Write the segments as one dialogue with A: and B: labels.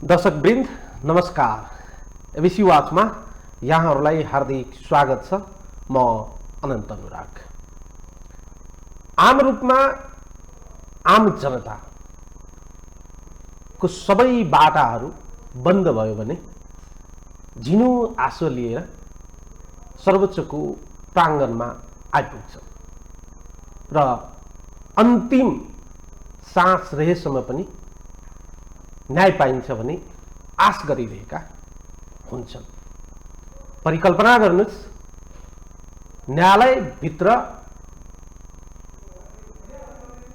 A: दर्शकवृन्द नमस्कार। एबिसी वाचमा यहाँहरूलाई हार्दिक स्वागत छ। म अनन्त अनुराग। आम रूपमा आम जनताको सबै बाटाहरू बन्द भयो भने झिनो आशा लिएर सर्वोच्चको प्राङ्गणमा आइपुग्छ र अन्तिम सास रहेसम्म पनि न्याय पाइन्छ भने आश गरिरहेका हुन्छन्। परिकल्पना गर्नुहोस्, न्यायालयभित्र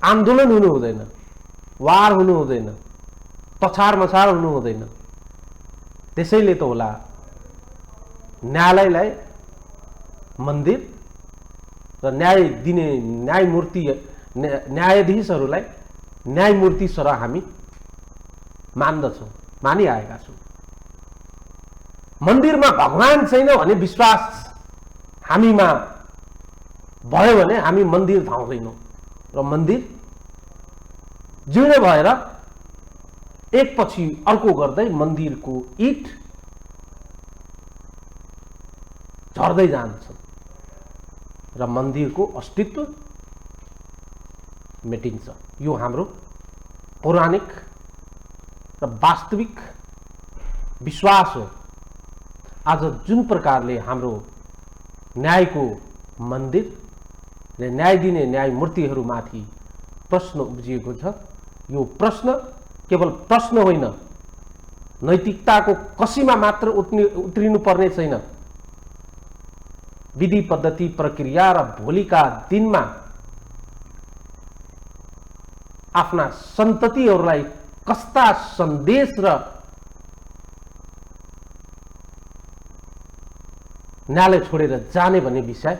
A: आन्दोलन हुनु हुँदैन, वार हुनु हुँदैन, पछाड मछाड हुनु हुँदैन। त्यसैले त होला न्यायालयलाई मन्दिर र न्याय दिने न्यायाधीशहरूलाई न्यायमूर्ति सरह हामी मान्दछौँ, मानिआएका छौँ। मन्दिरमा भगवान छैन भन्ने विश्वास हामीमा भयो भने हामी मन्दिर धाउँदैनौँ र मन्दिर जीर्ण भएर एकपछि अर्को गर्दै मन्दिरको इट झर्दै जान्छन् र मन्दिरको अस्तित्व मेटिन्छ। यो हाम्रो पौराणिक र वास्तविक विश्वास हो। आज जुन प्रकारले हाम्रो न्यायको मन्दिर र न्याय दिने न्यायमूर्तिहरूमाथि प्रश्न उब्जिएको छ, यो प्रश्न केवल प्रश्न होइन, नैतिकताको कसीमा मात्र उत्रिनु पर्ने छैन। विधि पद्धति प्रक्रिया र भोलिका दिनमा आफ्ना सन्ततिहरूलाई कस्ता सन्देश र न्यायालय छोडेर जाने भन्ने विषय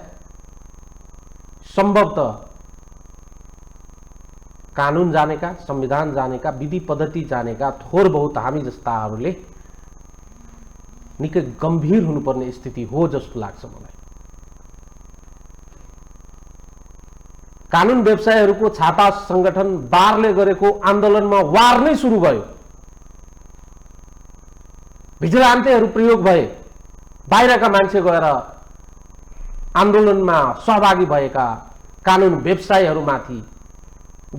A: सम्भवतः कानुन जानेका, संविधान जानेका, विधि पद्धति जानेका थोर बहुत हामी जस्ताहरूले निकै गम्भीर हुनुपर्ने स्थिति हो जस्तो लाग्छ मलाई। कानुन व्यवसायीहरूको छाता संगठन बारले गरेको आन्दोलनमा वार नै सुरु भयो। भिजिलान्तेहरू प्रयोग भए, बाहिरका मान्छे गएर आन्दोलनमा सहभागी भएका कानुन व्यवसायीहरूमाथि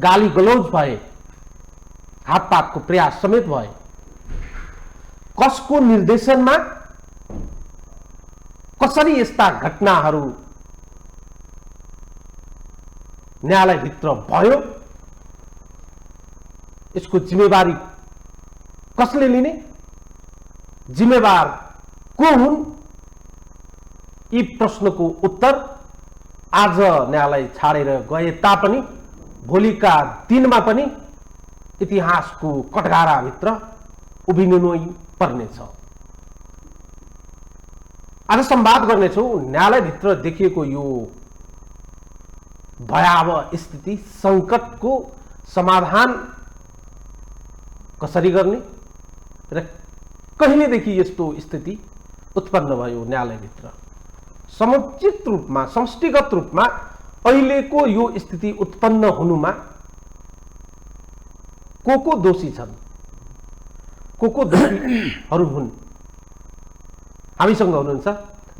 A: गाली गलौज भए, हातपातको प्रयास समेत भए। कसको निर्देशनमा कसरी यस्ता घटनाहरू न्यायालयभित्र भयो, यसको जिम्मेवारी कसले लिने, जिम्मेवार को हुन्, यी प्रश्नको उत्तर आज न्यायालय छाडेर गए तापनि भोलिका दिनमा पनि इतिहासको कटघराभित्र उभिनु नै पर्नेछ। आज संवाद गर्नेछौँ न्यायालयभित्र देखिएको यो भयावह स्थिति, संकटको समाधान कसरी गर्ने र कहिलेदेखि यस्तो स्थिति उत्पन्न भयो न्यायालयभित्र। समुचित रूपमा, समष्टिगत रूपमा अहिलेको यो स्थिति उत्पन्न हुनुमा को दोषी छन्, को दोषीहरू हुन्। हामीसँग हुनुहुन्छ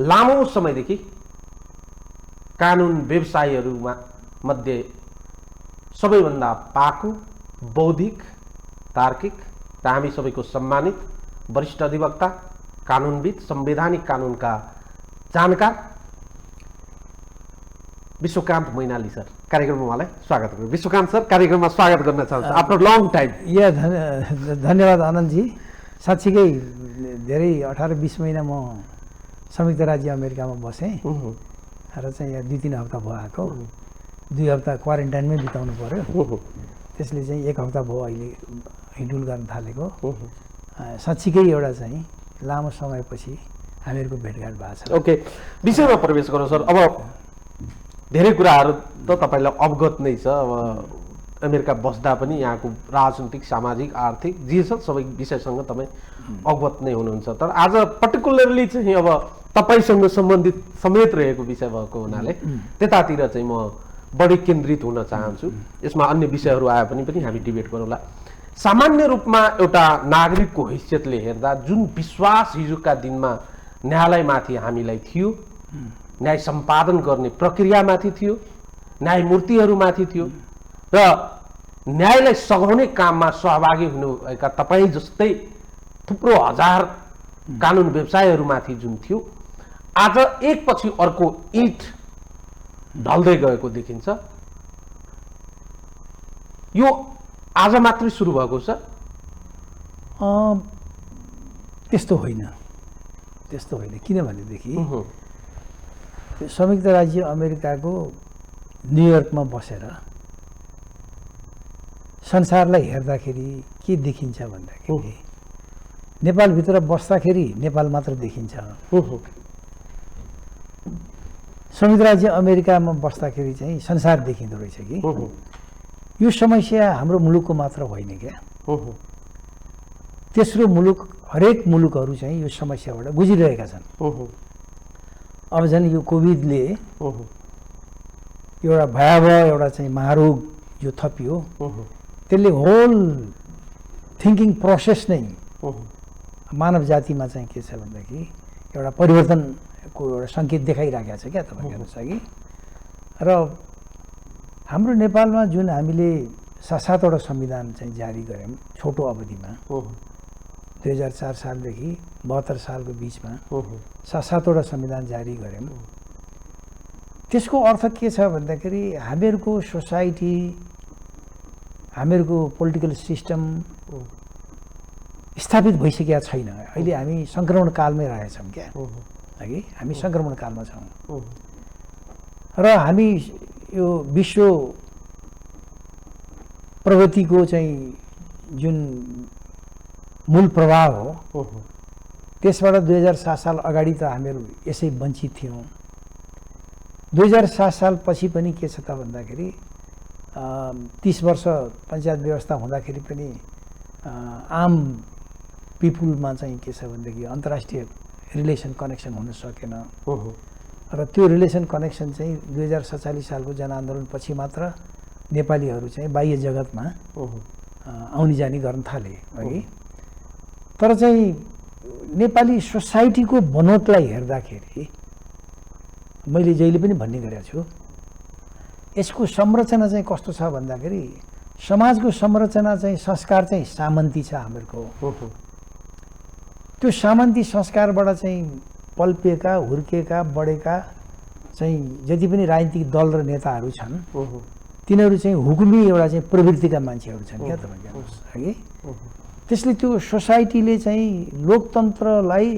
A: लामो समयदेखि कानुन व्यवसायीहरूमा मध्ये सबैभन्दा पाखु, बौद्धिक, तार्किक र हामी सबैको सम्मानित वरिष्ठ अधिवक्ता, कानुनविद, संवैधानिक कानुनका जानकार विश्वकान्त मैनाली सर कार्यक्रममा उहाँलाई स्वागत गर्छु। विश्वकान्त सर, कार्यक्रममा स्वागत गर्न चाहन्छु आफ्टर लङ टाइम।
B: धन्यवाद आनन्दजी। साँच्चीकै धेरै 18-20 महिना म संयुक्त राज्य अमेरिकामा बसेँ र चाहिँ यहाँ 2-3 हप्ता भयो आएको। 2 हप्ता क्वारेन्टाइनमै बिताउनु पर्यो। त्यसले चाहिँ 1 हप्ता भयो अहिले हिँडुल गर्न थालेको। साँच्चीकै एउटा चाहिँ लामो समयपछि हामीहरूको भेटघाट भएको छ।
A: ओके, विषयमा प्रवेश गरौँ सर। अब धेरै कुराहरू त तपाईँलाई अवगत नै छ। अब अमेरिका बस्दा पनि यहाँको राजनीतिक, सामाजिक, आर्थिक जे छ सबै विषयसँग तपाईँ अवगत नै हुनुहुन्छ। तर आज पर्टिकुलरली चाहिँ अब तपाईँसँग सम्बन्धित समेत रहेको विषय भएको हुनाले त्यतातिर चाहिँ म बढी केन्द्रित हुन चाहन्छु। यसमा अन्य विषयहरू आए पनि हामी डिबेट गरौँला। सामान्य रूपमा एउटा नागरिकको हैसियतले हेर्दा जुन विश्वास हिजोका दिनमा न्यायालयमाथि हामीलाई थियो, न्याय सम्पादन गर्ने प्रक्रियामाथि थियो, न्यायमूर्तिहरूमाथि थियो र न्यायलाई सघाउने काममा सहभागी हुनुभएका तपाईँ जस्तै थुप्रो हजार कानुन व्यवसायहरूमाथि जुन थियो, आज एकपछि अर्को इँट ढल्दै गएको देखिन्छ। यो आज मात्रै सुरु भएको छ?
B: त्यस्तो होइन, त्यस्तो होइन। किनभनेदेखि संयुक्त राज्य अमेरिकाको न्युयोर्कमा बसेर संसारलाई हेर्दाखेरि के देखिन्छ भन्दाखेरि नेपालभित्र बस्दाखेरि नेपाल मात्र देखिन्छ, संयुक्त राज्य अमेरिकामा बस्दाखेरि चाहिँ संसार देखिँदो रहेछ कि यो समस्या हाम्रो मुलुकको मात्र होइन क्या। तेस्रो मुलुक, हरेक मुलुकहरू चाहिँ यो समस्याबाट गुज्रिरहेका छन्। अब झन् यो कोभिडले एउटा भयावह एउटा चाहिँ महारोग जो थपियो, त्यसले होल थिङ्किङ प्रोसेस नै मानव जातिमा चाहिँ के छ भन्दाखेरि एउटा परिवर्तनको एउटा सङ्केत देखाइराखेको छ क्या तपाईँको हेर्नुहोस् अघि। र हाम्रो नेपालमा जुन हामीले 7-7वटा संविधान चाहिँ जारी गऱ्यौँ छोटो अवधिमा, 2004 सालदेखि 72 सालको बिचमा 7-7वटा संविधान जारी गऱ्यौँ। त्यसको अर्थ के छ भन्दाखेरि हामीहरूको सोसाइटी, हामीहरूको पोलिटिकल सिस्टम स्थापित भइसकेका छैन। अहिले हामी सङ्क्रमण कालमै रहेछौँ क्या, हगि हामी सङ्क्रमण कालमा छौँ। र हामी यो विश्व प्रगतिको चाहिँ जुन मूल प्रभाव हो त्यसबाट 2007 साल अगाडि त हामीहरू यसै वञ्चित थियौँ। 2007 साल पछि पनि के छ त भन्दाखेरि 30 वर्ष पञ्चायत व्यवस्था हुँदाखेरि पनि आम पिपुलमा चाहिँ के छ भनेदेखि अन्तर्राष्ट्रिय रिलेसन कनेक्सन हुन सकेन। र त्यो रिलेसन कनेक्सन चाहिँ 2047 सालको जनआन्दोलन पछि मात्र नेपालीहरू चाहिँ बाह्य जगतमा आउने जाने गर्न थाले है। तर चाहिँ नेपाली सोसाइटीको बनोटलाई हेर्दाखेरि मैले जहिले पनि भन्ने गरेको छु, यसको संरचना चाहिँ कस्तो छ भन्दाखेरि समाजको संरचना चाहिँ संस्कार चाहिँ सामन्ती छ हामीहरूको। त्यो सामन्ती संस्कारबाट चाहिँ पल्पिएका, हुर्किएका, बढेका चाहिँ जति पनि राजनीतिक दल र नेताहरू छन् तिनीहरू चाहिँ हुकुमी एउटा चाहिँ प्रवृत्तिका मान्छेहरू छन् क्या तपाईँको हेर्नुहोस् है। त्यसले त्यो सोसाइटीले चाहिँ लोकतन्त्रलाई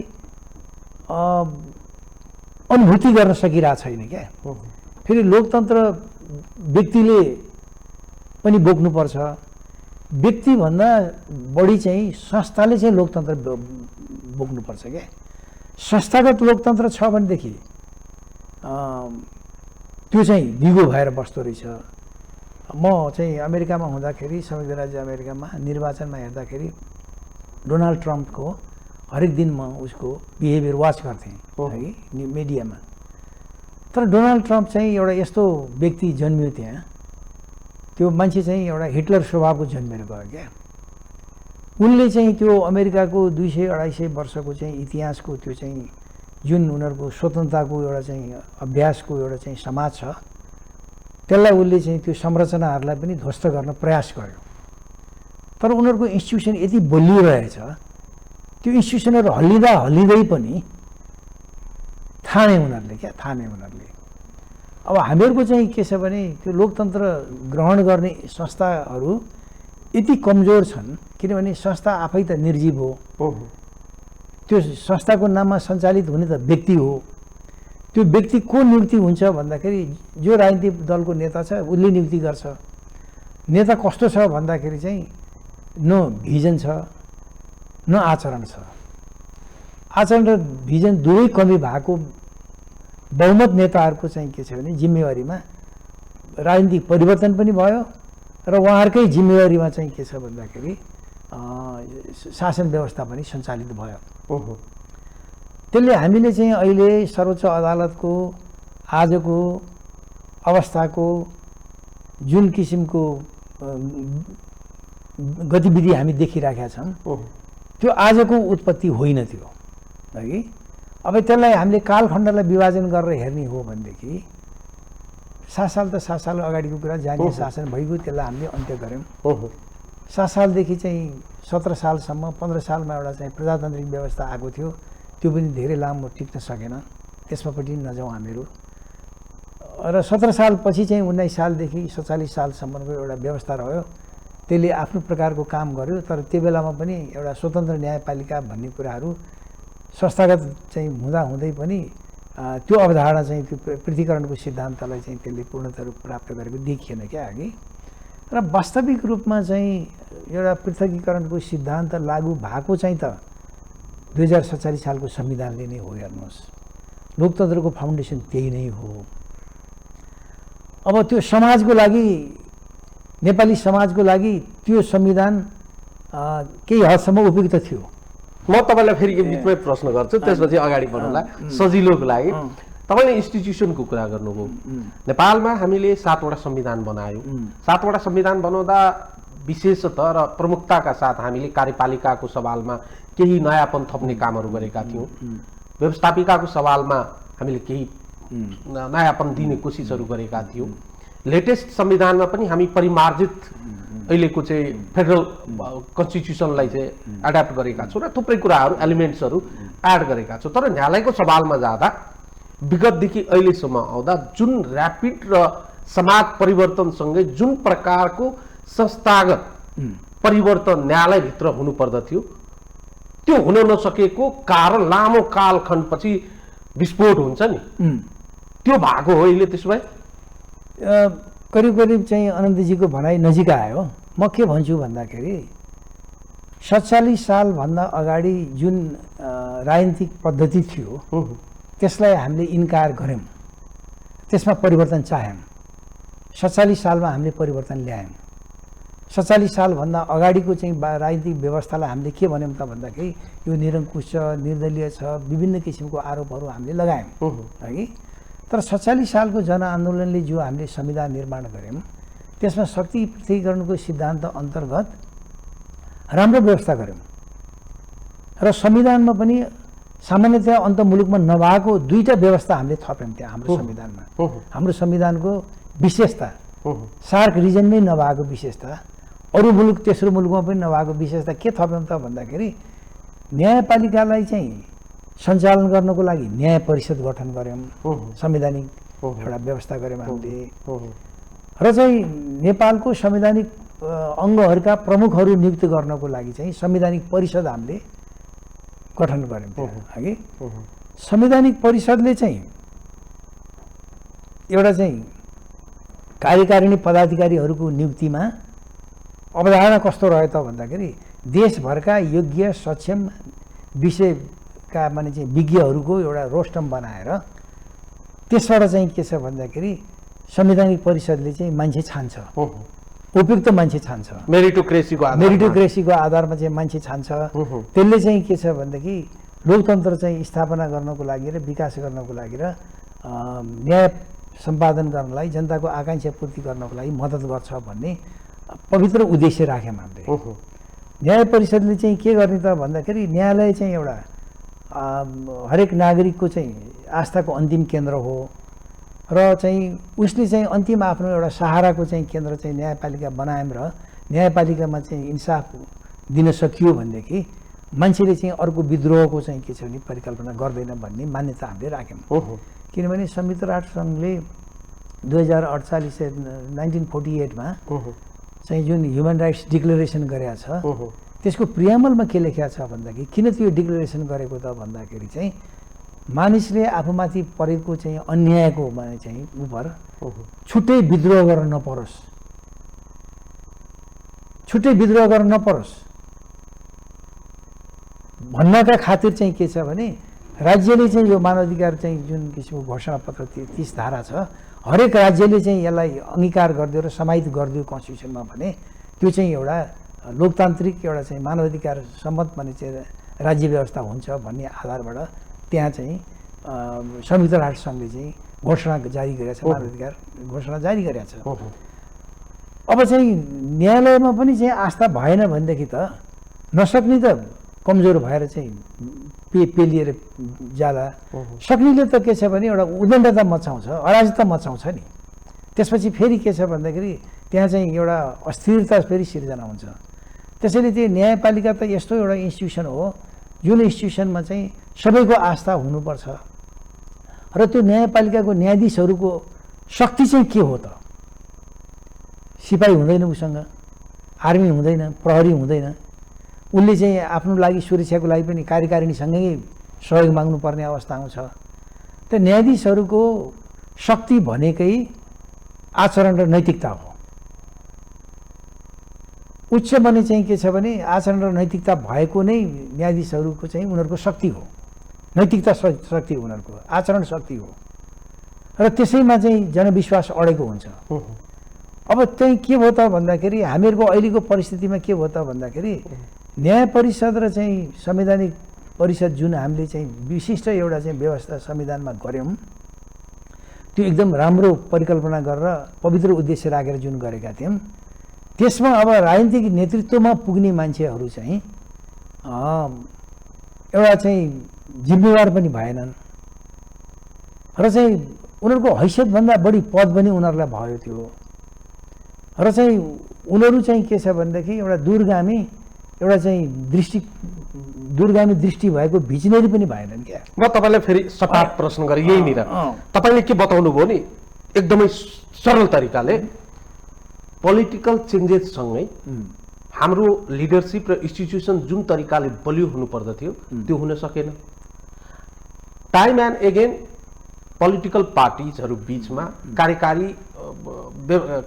B: अनुभूति गर्न सकिरहेको छैन क्या। फेरि लोकतन्त्र व्यक्तिले पनि बोक्नुपर्छ, व्यक्तिभन्दा बढी चाहिँ संस्थाले चाहिँ लोकतन्त्र बोक्नुपर्छ क्या। संस्थागत लोकतन्त्र छ भनेदेखि त्यो चाहिँ दिगो भएर बस्दो रहेछ। म चाहिँ अमेरिकामा हुँदाखेरि, संयुक्त राज्य अमेरिकामा निर्वाचनमा हेर्दाखेरि डोनाल्ड ट्रम्पको हरेक दिन म उसको बिहेभियर वाच गर्थेँ है मिडियामा। तर डोनाल्ड ट्रम्प चाहिँ एउटा यस्तो व्यक्ति जन्मियो त्यहाँ, त्यो मान्छे चाहिँ एउटा हिटलर स्वभावको जन्मेर गयो क्या। उनले चाहिँ त्यो अमेरिकाको 200-250 वर्षको चाहिँ इतिहासको त्यो चाहिँ जुन उनीहरूको स्वतन्त्रताको एउटा चाहिँ अभ्यासको एउटा चाहिँ समाज छ, त्यसलाई उसले चाहिँ त्यो संरचनाहरूलाई पनि ध्वस्त गर्न प्रयास गर्यो। तर उनीहरूको इन्स्टिट्युसन यति बलियो रहेछ, त्यो इन्स्टिट्युसनहरू हल्लिँदै पनि थाने उनीहरूले क्या, थाने उनीहरूले। अब हामीहरूको चाहिँ के छ भने त्यो लोकतन्त्र ग्रहण गर्ने संस्थाहरू यति कमजोर छन्, किनभने संस्था आफै त निर्जीव हो। त्यो संस्थाको नाममा सञ्चालित हुने त व्यक्ति हो। त्यो व्यक्ति को नियुक्ति हुन्छ भन्दाखेरि जो राजनीतिक दलको नेता छ उसले नियुक्ति गर्छ। नेता कस्तो छ भन्दाखेरि चाहिँ न भिजन छ न आचरण छ। आचरण र भिजन दुवै कमी भएको बहुमत नेताहरूको चाहिँ के छ भने जिम्मेवारीमा राजनीतिक परिवर्तन पनि भयो र उहाँहरूकै जिम्मेवारीमा चाहिँ के छ भन्दाखेरि शासन व्यवस्था पनि सञ्चालित भयो। त्यसले हामीले चाहिँ अहिले सर्वोच्च अदालतको आजको अवस्थाको जुन किसिमको गतिविधि हामी देखिराखेका छौँ त्यो आजको उत्पत्ति होइन त्यो हगि। अब त्यसलाई हामीले कालखण्डलाई विभाजन गरेर हेर्ने हो भनेदेखि 7 साल त 7 साल अगाडिको कुरा जातीय शासन भइगयो, त्यसलाई हामीले अन्त्य गऱ्यौँ। 7 सालदेखि चाहिँ 17 सालसम्म 15 सालमा एउटा चाहिँ प्रजातान्त्रिक व्यवस्था आएको थियो, त्यो पनि धेरै लामो टिक्न सकेन, त्यसमापट्टि नजाउँ हामीहरू। र 17 सालपछि चाहिँ 19 सालदेखि 47 सालसम्मको एउटा व्यवस्था रह्यो, त्यसले आफ्नो प्रकारको काम गर्यो। तर त्यो बेलामा पनि एउटा स्वतन्त्र न्यायपालिका भन्ने कुराहरू संस्थागत चाहिँ हुँदै पनि त्यो अवधारणा चाहिँ त्यो पृथकीकरणको सिद्धान्तलाई चाहिँ त्यसले पूर्णतः रूप प्राप्त गरेको देखिएन क्या अघि। र वास्तविक रूपमा चाहिँ एउटा पृथकीकरणको सिद्धान्त लागू भएको चाहिँ त 2047 सालको संविधानले नै हो। हेर्नुहोस्, लोकतन्त्रको फाउन्डेसन त्यही नै हो। अब त्यो समाजको लागि, नेपाली समाजको लागि त्यो संविधान केही हदसम्म उपयुक्त थियो।
A: म तपाईँलाई फेरि बिचमै प्रश्न गर्छु, त्यसपछि अगाडि बढ्नुला सजिलोको लागि। तपाईँले इन्स्टिट्युसनको कुरा गर्नुभयो। नेपालमा हामीले 7 वटा संविधान बनायौँ। 7 वटा संविधान बनाउँदा विशेषतः र प्रमुखताका साथ हामीले कार्यपालिकाको सवालमा केही नयाँपन थप्ने कामहरू गरेका थियौँ। व्यवस्थापिकाको सवालमा हामीले केही नयाँपन दिने कोसिसहरू गरेका थियौँ। लेटेस्ट संविधानमा पनि हामी परिमार्जित अहिलेको चाहिँ फेडरल कन्स्टिट्युसनलाई चाहिँ एडाप्ट गरेका छौँ र थुप्रै कुराहरू एलिमेन्ट्सहरू एड गरेका छौँ। तर न्यायालयको सवालमा जाँदा विगतदेखि अहिलेसम्म आउँदा जुन ऱ्यापिड र समाज परिवर्तनसँगै जुन प्रकारको संस्थागत परिवर्तन न्यायालयभित्र हुनुपर्दथ्यो त्यो हुन नसकेको कारण लामो कालखण्डपछि विस्फोट हुन्छ नि, त्यो भएको हो अहिले। त्यसो भए
B: करिब करिब चाहिँ अनन्तजीको भनाइ नजिक आयो। म के भन्छु भन्दाखेरि 47 सालभन्दा अगाडि जुन राजनीतिक पद्धति थियो त्यसलाई हामीले इन्कार गऱ्यौँ, त्यसमा परिवर्तन चाह्यौँ। 47 सालमा हामीले परिवर्तन ल्यायौँ। 47 सालभन्दा अगाडिको चाहिँ राजनीतिक व्यवस्थालाई हामीले के भन्यौँ त भन्दाखेरि यो निरङ्कुश छ, निर्दलीय छ, विभिन्न किसिमको आरोपहरू हामीले लगायौँ है। तर 47 सालको जनआन्दोलनले जो हामीले संविधान निर्माण गऱ्यौँ त्यसमा शक्ति पृथकीकरणको सिद्धान्त अन्तर्गत राम्रो व्यवस्था गऱ्यौँ। र संविधानमा पनि सामान्यतया अन्तमुलुकमा नभएको 2टा व्यवस्था हामीले थप्यौँ त्यहाँ हाम्रो संविधानमा। हाम्रो संविधानको विशेषता, सार्क रिजनमै नभएको विशेषता, अरू मुलुक तेस्रो मुलुकमा पनि नभएको विशेषता के थप्यौँ त भन्दाखेरि न्यायपालिकालाई चाहिँ सञ्चालन गर्नको लागि न्याय परिषद गठन गऱ्यौँ, संवैधानिक एउटा व्यवस्था गऱ्यौँ हामीले। र चाहिँ नेपालको संवैधानिक अङ्गहरूका प्रमुखहरू नियुक्त गर्नको लागि चाहिँ संवैधानिक परिषद हामीले गठन गऱ्यौँ अघि। संवैधानिक परिषदले चाहिँ एउटा चाहिँ कार्यकारिणी पदाधिकारीहरूको नियुक्तिमा अवधारणा कस्तो रह्यो त भन्दाखेरि देशभरका योग्य सक्षम विषयका माने चाहिँ विज्ञहरूको एउटा रोस्टम बनाएर त्यसबाट चाहिँ के छ भन्दाखेरि संवैधानिक परिषदले चाहिँ मान्छे छान्छ, उपयुक्त मान्छे छान्छ, मेरिटोक्रेसीको आधारमा चाहिँ मान्छे छान्छ। त्यसले चाहिँ के छ भनेदेखि लोकतन्त्र चाहिँ स्थापना गर्नको लागि र विकास गर्नको लागि र न्याय सम्पादन गर्नलाई, जनताको आकाङ्क्षा पूर्ति गर्नको लागि मद्दत गर्छ भन्ने पवित्र उद्देश्य राख्यौँ हामीले। न्याय परिषदले चाहिँ के गर्ने त भन्दाखेरि न्यायालय चाहिँ एउटा हरेक नागरिकको चाहिँ आस्थाको अन्तिम केन्द्र हो र चाहिँ उसले चाहिँ अन्तिम आफ्नो एउटा सहाराको चाहिँ केन्द्र चाहिँ न्यायपालिका बनायौँ र न्यायपालिकामा चाहिँ इन्साफ दिन सकियो भनेदेखि मान्छेले चाहिँ अर्को विद्रोहको चाहिँ के छ भने परिकल्पना गर्दैन भन्ने मान्यता हामीले राख्यौँ। किनभने संयुक्त राष्ट्र सङ्घले 1948मा चाहिँ जुन ह्युमन राइट्स डिक्लेरेसन गरेको छ त्यसको प्रियामलमा के लेखेको छ भन्दाखेरि किन त्यो डिक्लेरेसन गरेको त भन्दाखेरि चाहिँ मानिसले आफूमाथि परेको चाहिँ अन्यायको माने चाहिँ उपर छुट्टै विद्रोह गर्न नपरोस्, छुट्टै विद्रोह गर्न नपरोस् भन्नका खातिर चाहिँ के छ भने राज्यले चाहिँ यो मानवाधिकार चाहिँ जुन किसिमको घोषणापत्र 30 धारा छ हरेक राज्यले चाहिँ यसलाई अंगीकार गरिदियो र समाहित गरिदियो कन्स्टिट्युसनमा भने त्यो चाहिँ एउटा लोकतान्त्रिक एउटा चाहिँ मानवाधिकार सम्मत भने चाहिँ राज्य व्यवस्था हुन्छ भन्ने आधारबाट त्यहाँ चाहिँ संयुक्त राष्ट्र सङ्घले चाहिँ घोषणा जारी गरेको छ, मानवाधिकार घोषणा जारी गरेको छ। अब चाहिँ न्यायालयमा पनि चाहिँ आस्था भएन भनेदेखि त नसक्ने त कमजोर भएर चाहिँ पेलिएर जाँदा सक्नेले त के छ भने एउटा उद्दण्डता मचाउँछ, अराजकता मचाउँछ नि। त्यसपछि फेरि के छ भन्दाखेरि त्यहाँ चाहिँ एउटा अस्थिरता फेरि सिर्जना हुन्छ। त्यसैले त्यो न्यायपालिका त यस्तो एउटा इन्स्टिट्युसन हो जुन इन्स्टिट्युसनमा चाहिँ सबैको आस्था हुनुपर्छ र त्यो न्यायपालिकाको न्यायाधीशहरूको शक्ति चाहिँ के हो त? सिपाही हुँदैन उसँग, आर्मी हुँदैन, प्रहरी हुँदैन। उसले चाहिँ आफ्नो लागि सुरक्षाको लागि पनि कार्यकारिणीसँगै सहयोग माग्नुपर्ने अवस्था आउँछ। त न्यायाधीशहरूको शक्ति भनेकै आचरण र नैतिकता हो। उच्च भने चाहिँ के छ भने आचरण र नैतिकता भएको नै न्यायाधीशहरूको चाहिँ उनीहरूको शक्ति हो। नैतिकता शक्ति हो उनीहरूको, आचरण शक्ति हो र त्यसैमा चाहिँ जनविश्वास अडेको हुन्छ। अब चाहिँ के भयो त भन्दाखेरि हामीहरूको अहिलेको परिस्थितिमा के भयो त भन्दाखेरि न्याय परिषद र चाहिँ संवैधानिक परिषद जुन हामीले चाहिँ विशिष्ट एउटा चाहिँ व्यवस्था संविधानमा गऱ्यौँ, त्यो एकदम राम्रो परिकल्पना गरेर पवित्र उद्देश्य राखेर जुन गरेका थियौँ, त्यसमा अब राजनीतिक नेतृत्वमा पुग्ने मान्छेहरू चाहिँ एउटा चाहिँ जिम्मेवार पनि भएनन् र चाहिँ उनीहरूको हैसियतभन्दा बढी पद पनि उनीहरूलाई भयो थियो र चाहिँ उनीहरू चाहिँ के छ भनेदेखि एउटा दूरगामी दृष्टि भएको भिजनरी पनि भएनन् क्या।
A: म तपाईँलाई फेरि सपाट प्रश्न गरेँ यहीँनिर। तपाईँले के बताउनु भयो नि एकदमै सरल तरिकाले पोलिटिकल चेन्जेससँगै हाम्रो लिडरसिप र इन्स्टिट्युसन जुन तरिकाले बलियो हुनुपर्दथ्यो त्यो हुन सकेन। टाइम एन्ड एगेन पोलिटिकल पार्टिजहरू बिचमा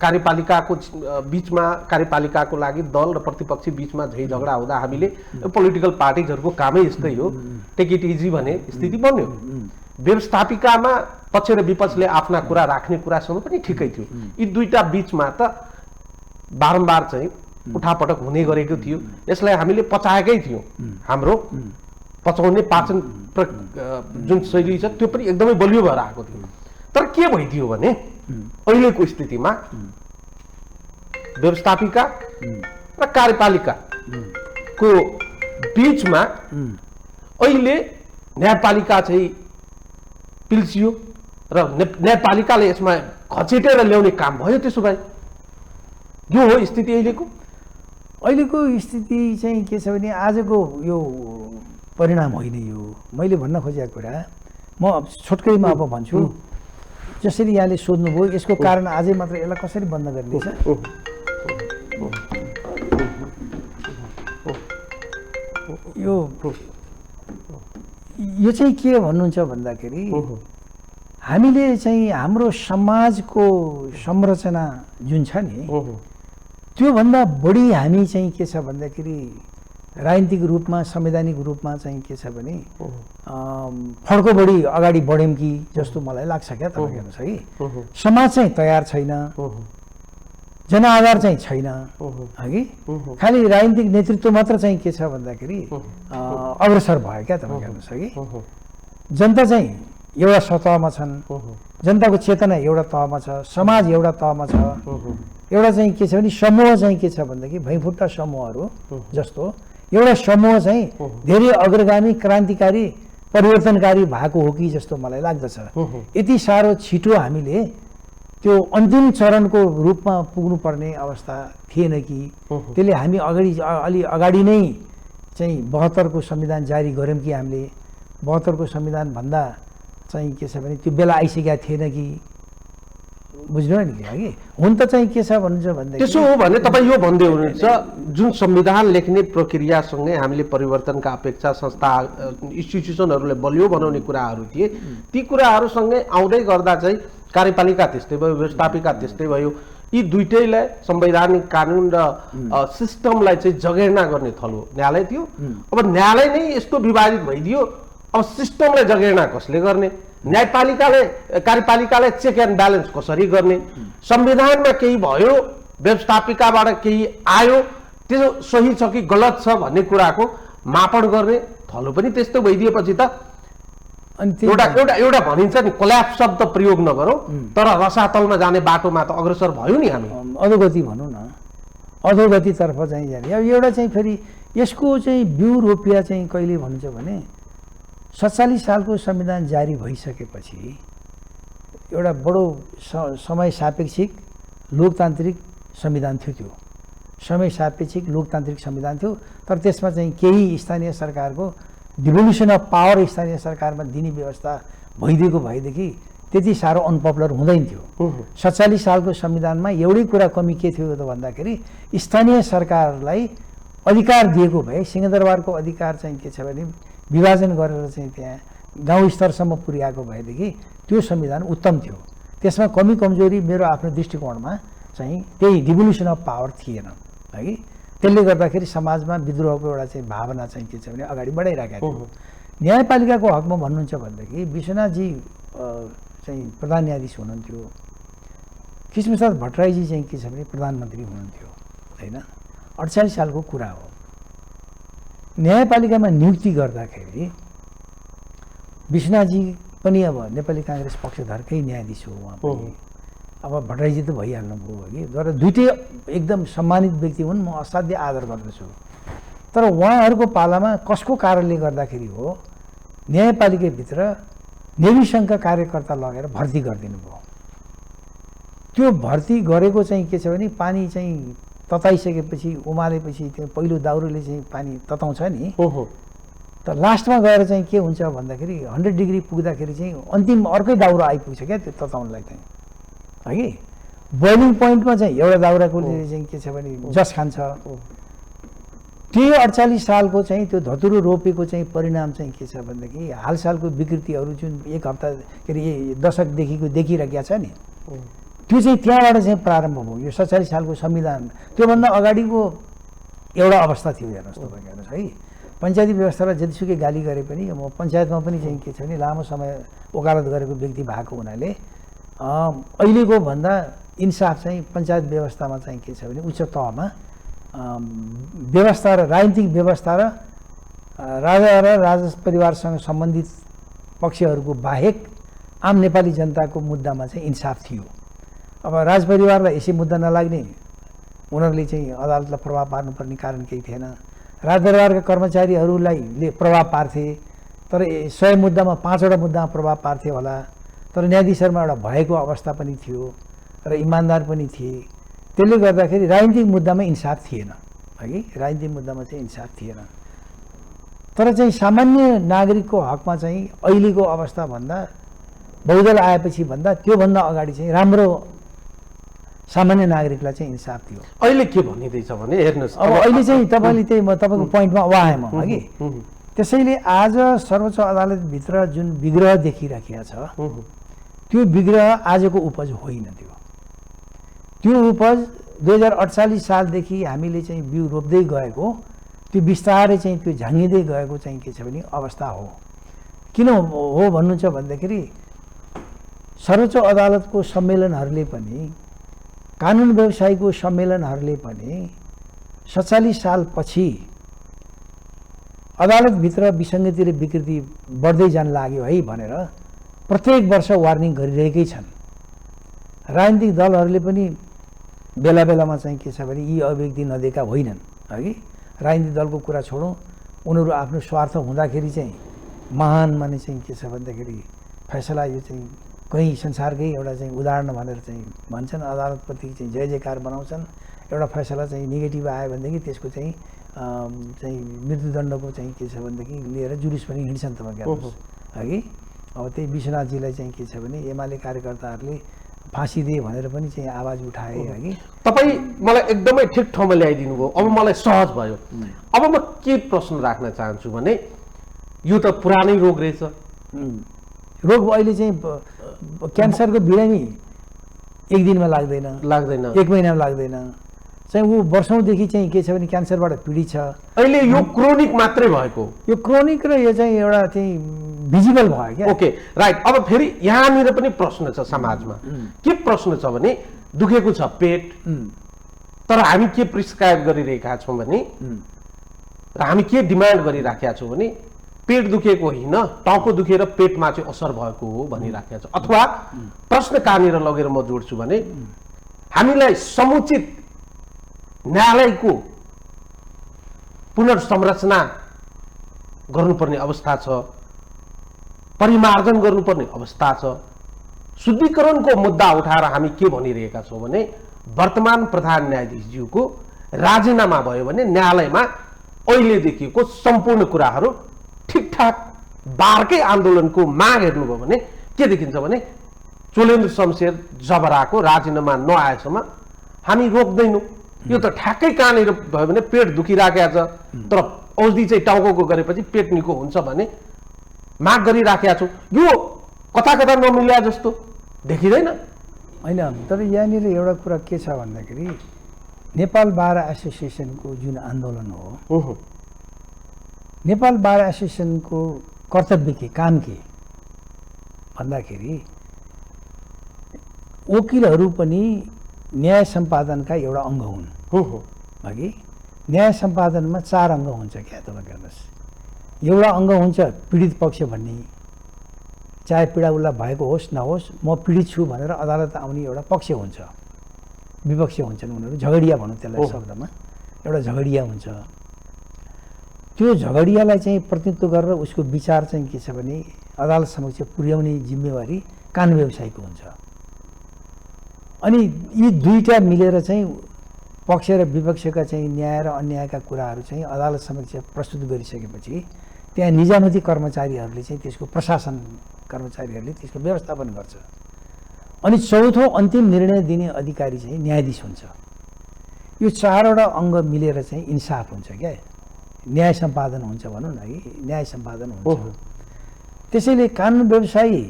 A: कार्यपालिकाको बिचमा कार्यपालिकाको लागि दल र प्रतिपक्षी बिचमा झै झगडा हुँदा हामीले पोलिटिकल पार्टिजहरूको कामै यस्तै हो, टेक इट इजी भन्ने स्थिति बन्यो। व्यवस्थापिकामा पक्ष र विपक्षले आफ्ना कुरा राख्ने कुरासम्म पनि ठिकै थियो। यी दुईटा बिचमा त बारम्बार चाहिँ उठापटक हुने गरेको थियो। यसलाई हामीले पचाएकै थियौँ। हाम्रो पचाउने पाचन जुन शैली छ त्यो पनि एकदमै बलियो भएर आएको थियो। तर के भइदियो भने अहिलेको स्थितिमा व्यवस्थापिका र कार्यपालिकाको बिचमा अहिले न्यायपालिका चाहिँ पिल्सियो र न्यायपालिकाले यसमा घचेटेर ल्याउने काम भयो। त्यसो भए यो हो स्थिति अहिलेको
B: स्थिति चाहिँ के छ भने आजको यो परिणाम होइन। यो मैले भन्न खोजेको कुरा म छोटकैमा अब भन्छु। जसरी यहाँले सोध्नुभयो यसको कारण आजै मात्र यसलाई कसरी बन्द गरिदिन्छ। यो चाहिँ के भन्नुहुन्छ भन्दाखेरि हामीले चाहिँ हाम्रो समाजको संरचना जुन छ नि त्योभन्दा बढी हामी चाहिँ के छ भन्दाखेरि राजनीतिक रूपमा संवैधानिक रूपमा चाहिँ के छ भने फड्को बढी अगाडि बढ्यौँ कि जस्तो मलाई लाग्छ क्या। तपाईँ हेर्नुहोस् है, समाज चाहिँ तयार छैन, जनआधार चाहिँ छैन हगि, खालि राजनीतिक नेतृत्व मात्र चाहिँ के छ भन्दाखेरि अग्रसर भयो क्या। तपाईँ हेर्नुहोस् है, जनता चाहिँ एउटा सतहमा छन्, जनताको चेतना एउटा तहमा छ, समाज एउटा तहमा छ। एउटा चाहिँ के छ भने समूह चाहिँ के छ भनेदेखि भैँफुट्टा समूहहरू जस्तो एउटा समूह चाहिँ धेरै अग्रगामी क्रान्तिकारी परिवर्तनकारी भएको हो कि जस्तो मलाई लाग्दछ। यति साह्रो छिटो हामीले त्यो अन्तिम चरणको रूपमा पुग्नुपर्ने अवस्था थिएन कि, त्यसले हामी अलि अगाडि नै चाहिँ 72 को संविधान जारी गऱ्यौँ कि हामीले 72 को संविधान भन्दा चाहिँ के छ भने त्यो बेला आइसकेका थिएन कि, बुझ्नुभयो नि कि हुन त चाहिँ के छ भन्नुहुन्छ भन्दा
A: त्यसो हो भने तपाईँ यो भन्दै हुनुहुन्छ जुन संविधान लेख्ने प्रक्रियासँगै हामीले परिवर्तनका अपेक्षा संस्था इन्स्टिट्युसनहरूलाई बलियो बनाउने कुराहरू थिए, ती कुराहरूसँगै आउँदै गर्दा चाहिँ कार्यपालिका त्यस्तै भयो, व्यवस्थापिका त्यस्तै भयो। यी दुइटैलाई संवैधानिक कानुन र सिस्टमलाई चाहिँ जगेर्ना गर्ने थलो न्यायालय थियो। अब न्यायालय नै यस्तो विभाजित भइदियो, अब सिस्टमलाई जगेर्ना कसले गर्ने? न्यायपालिकाले कार्यपालिकालाई चेक एन्ड ब्यालेन्स कसरी गर्ने? संविधानमा केही भयो, व्यवस्थापिकाबाट केही आयो, त्यो सही छ कि गलत छ भन्ने कुराको मापन गर्ने थलो पनि त्यस्तो भइदिएपछि त
B: अनि त्यही
A: एउटा भनिन्छ नि कोल्याप्स शब्द प्रयोग नगरौँ तर रसातलमा जाने बाटोमा त अग्रसर भयो नि हामी।
B: अधोगति भनौँ न, अधोगतितर्फ चाहिँ जाने। अब एउटा चाहिँ फेरि यसको चाहिँ बिउ रोपिया चाहिँ कहिले भनिन्छ भने 47 सालको संविधान जारी भइसकेपछि एउटा बडो समय सापेक्षिक लोकतान्त्रिक संविधान थियो। त्यो समय सापेक्षिक लोकतान्त्रिक संविधान थियो, तर त्यसमा चाहिँ केही स्थानीय सरकारको डिभोल्युसन अफ पावर स्थानीय सरकारमा दिने व्यवस्था भइदिएको भएदेखि त्यति साह्रो अनपपुलर हुँदैन थियो। 47 सालको संविधानमा एउटै कुरा कमी के थियो त भन्दाखेरि स्थानीय सरकारलाई अधिकार दिएको भए सिंहदरबारको अधिकार चाहिँ के छ भने विभाजन गरेर चाहिँ त्यहाँ गाउँ स्तरसम्म पुर्याएको भएदेखि त्यो संविधान उत्तम थियो। त्यसमा कमी कमजोरी मेरो आफ्नो दृष्टिकोणमा चाहिँ त्यही डिभोल्युसन अफ पावर थिएन है कि। त्यसले गर्दाखेरि समाजमा विद्रोहको एउटा चाहिँ भावना चाहिँ के छ भने अगाडि बढाइराखेको थियो। न्यायपालिकाको हकमा भन्नुहुन्छ भनेदेखि विश्वनाथजी चाहिँ प्रधान न्यायाधीश हुनुहुन्थ्यो, कृष्णप्रसाद भट्टराईजी चाहिँ के छ भने प्रधानमन्त्री हुनुहुन्थ्यो होइन। 48 सालको कुरा हो। न्यायपालिकामा नियुक्ति गर्दाखेरि विश्वनाथजी पनि अब नेपाली काङ्ग्रेस पक्षधरकै न्यायाधीश हो उहाँ पनि। अब भट्टराईजी त भइहाल्नुभयो कि, तर दुइटै एकदम सम्मानित व्यक्ति हुन्, म असाध्य आदर गर्दछु। तर उहाँहरूको पालामा कसको कारणले गर्दाखेरि हो न्यायपालिकाभित्र नेभी सङ्घका कार्यकर्ता लगेर भर्ती गरिदिनु भयो। त्यो भर्ती गरेको चाहिँ के छ भने पानी चाहिँ तताइसकेपछि उमालेपछि त्यो पहिलो दाउरोले चाहिँ पानी तताउँछ नि, त लास्टमा गएर चाहिँ के हुन्छ भन्दाखेरि 100 डिग्री पुग्दाखेरि चाहिँ अन्तिम अर्कै दाउरो आइपुग्छ क्या त्यो तताउनलाई चाहिँ है कि। बोइलिङ पोइन्टमा चाहिँ एउटा दाउराकोले चाहिँ के छ भने जस खान्छ। त्यही 48 सालको चाहिँ त्यो धतुरो रोपेको चाहिँ परिणाम चाहिँ के छ भनेदेखि हालसालको विकृतिहरू जुन एक हप्ता के अरे दशकदेखिको देखिरहेको छ नि, त्यो चाहिँ त्यहाँबाट चाहिँ प्रारम्भ भयो। यो 47 सालको संविधान त्योभन्दा अगाडिको एउटा अवस्था थियो हेर्नुहोस् तपाईँ हेर्नुहोस् है। पञ्चायती व्यवस्थालाई जतिसुकै गाली गरे पनि म पञ्चायतमा पनि चाहिँ के छ भने लामो समय वकालत गरेको व्यक्ति भएको हुनाले अहिलेको भन्दा इन्साफ चाहिँ पञ्चायत व्यवस्थामा चाहिँ के छ भने उच्च तहमा व्यवस्था र राजनीतिक व्यवस्था र राजा र राज परिवारसँग सम्बन्धित पक्षहरूको बाहेक आम नेपाली जनताको मुद्दामा चाहिँ इन्साफ थियो। अब राजपरिवारलाई यसै मुद्दा नलाग्ने उनीहरूले चाहिँ अदालतलाई प्रभाव पार्नुपर्ने कारण केही थिएन। राजदरबारका कर्मचारीहरूलाई प्रभाव पार्थे, तर 100 मुद्दामा 5वटा मुद्दामा प्रभाव पार्थे होला, तर न्यायाधीशहरूमा एउटा भएको अवस्था पनि थियो र इमान्दार पनि थिए। त्यसले गर्दाखेरि राजनीतिक मुद्दामा इन्साफ थिएन है कि, राजनीतिक मुद्दामा चाहिँ इन्साफ थिएन। तर चाहिँ सामान्य नागरिकको हकमा चाहिँ अहिलेको अवस्थाभन्दा बहुदल आएपछि भन्दा त्योभन्दा अगाडि चाहिँ राम्रो सामान्य नागरिकलाई चाहिँ इन्साफ थियो।
A: अहिले के भनिँदैछ भने हेर्नुहोस्,
B: अब अहिले चाहिँ तपाईँले त्यही म तपाईँको पोइन्टमा आएँ म हगि। त्यसैले आज सर्वोच्च अदालतभित्र जुन विग्रह देखिराखेको छ त्यो विग्रह आजको उपज होइन। त्यो उपज 2048 सालदेखि हामीले चाहिँ बिउ रोप्दै गएको त्यो बिस्तारै चाहिँ त्यो झाँगिँदै गएको चाहिँ के छ भने अवस्था हो। किन हो भन्नुहुन्छ भन्दाखेरि सर्वोच्च अदालतको सम्मेलनहरूले पनि कानुन व्यवसायीको सम्मेलनहरूले पनि 47 सालपछि अदालतभित्र विसङ्गति र विकृति बढ्दै जान लाग्यो है भनेर प्रत्येक वर्ष वार्निङ गरिरहेकै छन्। राजनीतिक दलहरूले पनि बेला बेलामा चाहिँ के छ भने यी अभिव्यक्ति नदिएका होइनन् है कि। राजनीतिक दलको कुरा छोडौँ, उनीहरू आफ्नो स्वार्थ हुँदाखेरि चाहिँ महान माने चाहिँ के छ भन्दाखेरि फैसला यो चाहिँ कहीँ संसारकै एउटा चाहिँ उदाहरण भनेर चाहिँ भन्छन्, अदालतप्रति चाहिँ जय जयकार बनाउँछन्। एउटा फैसला चाहिँ नेगेटिभ आयो भनेदेखि त्यसको चाहिँ मृत्युदण्डको चाहिँ के छ भनेदेखि लिएर जुडिस पनि हिँड्छन् तपाईँ हेर्नुहोस् है कि। अब त्यही विश्वनाथजीलाई चाहिँ के छ भने एमाले कार्यकर्ताहरूले फाँसी दिए भनेर पनि चाहिँ आवाज उठाए है कि।
A: तपाईँ मलाई एकदमै ठिक ठाउँमा ल्याइदिनु भयो। अब मलाई सहज भयो। अब म के प्रश्न राख्न चाहन्छु भने यो त पुरानै रोग रहेछ।
B: रोग अहिले चाहिँ क्यान्सरको बिरामी एक दिनमा लाग्दैन, 1 महिनामा लाग्दैन, चाहिँ ऊ वर्षौँदेखि चाहिँ के छ भने क्यान्सरबाट पीडित छ।
A: अहिले यो क्रोनिक मात्रै भएको,
B: यो क्रोनिक र यो चाहिँ एउटा चाहिँ भिजिबल भयो क्या।
A: Okay right. अब फेरि यहाँनिर पनि प्रश्न छ समाजमा। के प्रश्न छ भने दुखेको छ पेट, तर हामी के प्रिस्क्राइब गरिरहेका छौँ भने र हामी के डिमान्ड गरिराखेका छौँ भने पेट दुखेको होइन, टाउको दुखेर पेटमा चाहिँ असर भएको हो भनिराखेको छ। अथवा प्रश्न कहाँनिर लगेर म जोड्छु भने हामीलाई समुचित न्यायालयको पुनर्संरचना गर्नुपर्ने अवस्था छ, परिमार्जन गर्नुपर्ने अवस्था छ। शुद्धिकरणको मुद्दा उठाएर हामी के भनिरहेका छौँ भने वर्तमान प्रधान न्यायाधीशज्यूको राजीनामा भयो भने न्यायालयमा अहिले देखिएको सम्पूर्ण कुराहरू ठिकठाक बारकै आन्दोलनको माग हेर्नुभयो भने के देखिन्छ भने चोलेन्द्र शमशेर जबराको राजीनामा नआएसम्म हामी रोक्दैनौँ। यो त ठ्याक्कै कहाँनिर भयो भने पेट दुखिराखेको छ तर औषधि चाहिँ टाउको गरेपछि पेट निको हुन्छ भने माग गरिराखेका छौँ। यो कता कता नमिल्या जस्तो देखिँदैन
B: होइन। तर यहाँनिर एउटा कुरा के छ भन्दाखेरि नेपाल बार एसोसिएसनको जुन आन्दोलन हो, नेपाल बार एसोसिएसनको कर्तव्य के, काम के भन्दाखेरि वकिलहरू पनि न्याय सम्पादनका एउटा अङ्ग हुन्। अघि न्याय सम्पादनमा 4 अङ्ग हुन्छ क्या, तपाईँ हेर्नुहोस्। एउटा अङ्ग हुन्छ पीडित पक्ष भन्ने, चाहे पीडा उसलाई भएको होस् नहोस्, म पीडित छु भनेर अदालत आउने एउटा पक्ष हुन्छ। विपक्ष हुन्छन् उनीहरू, झगडिया भनौँ त्यसलाई शब्दमा, एउटा झगडिया हुन्छ। त्यो झगडियालाई चाहिँ प्रतिनिधित्व गरेर उसको विचार चाहिँ के छ भने अदालत समक्ष पुर्याउने जिम्मेवारी कानुन व्यवसायीको हुन्छ। अनि यी दुईटा मिलेर चाहिँ पक्ष र विपक्षका चाहिँ न्याय र अन्यायका कुराहरू चाहिँ अदालत समक्ष प्रस्तुत गरिसकेपछि त्यहाँ निजामती कर्मचारीहरूले चाहिँ त्यसको प्रशासन कर्मचारीहरूले त्यसको व्यवस्थापन गर्छ। अनि चौथो अन्तिम निर्णय दिने अधिकारी चाहिँ न्यायाधीश हुन्छ। यो 4वटा अङ्ग मिलेर चाहिँ इन्साफ हुन्छ क्या, न्याय सम्पादन हुन्छ भनौँ न, है न्याय सम्पादन हुन्छ। त्यसैले कानुन व्यवसायी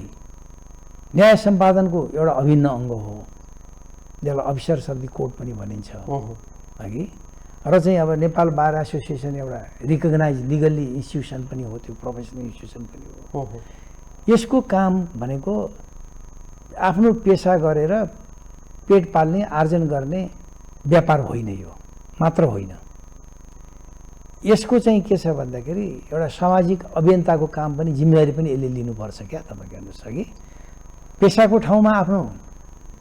B: न्याय सम्पादनको एउटा अभिन्न अङ्ग हो, जसलाई अफिसर अफ द कोर्ट पनि भनिन्छ अघि। र चाहिँ अब नेपाल बार एसोसिएसन एउटा रिकगनाइज लिगल्ली इन्स्टिट्युसन पनि हो, त्यो प्रोफेसनल इन्स्टिट्युसन पनि हो। यसको काम भनेको आफ्नो पेसा गरेर पेट पाल्ने आर्जन गर्ने व्यापार होइन, यो मात्र होइन। यसको चाहिँ के छ भन्दाखेरि एउटा सामाजिक अभियन्ताको काम पनि जिम्मेवारी पनि यसले लिनुपर्छ क्या। तपाईँ हेर्नुहोस् अघि पेसाको ठाउँमा आफ्नो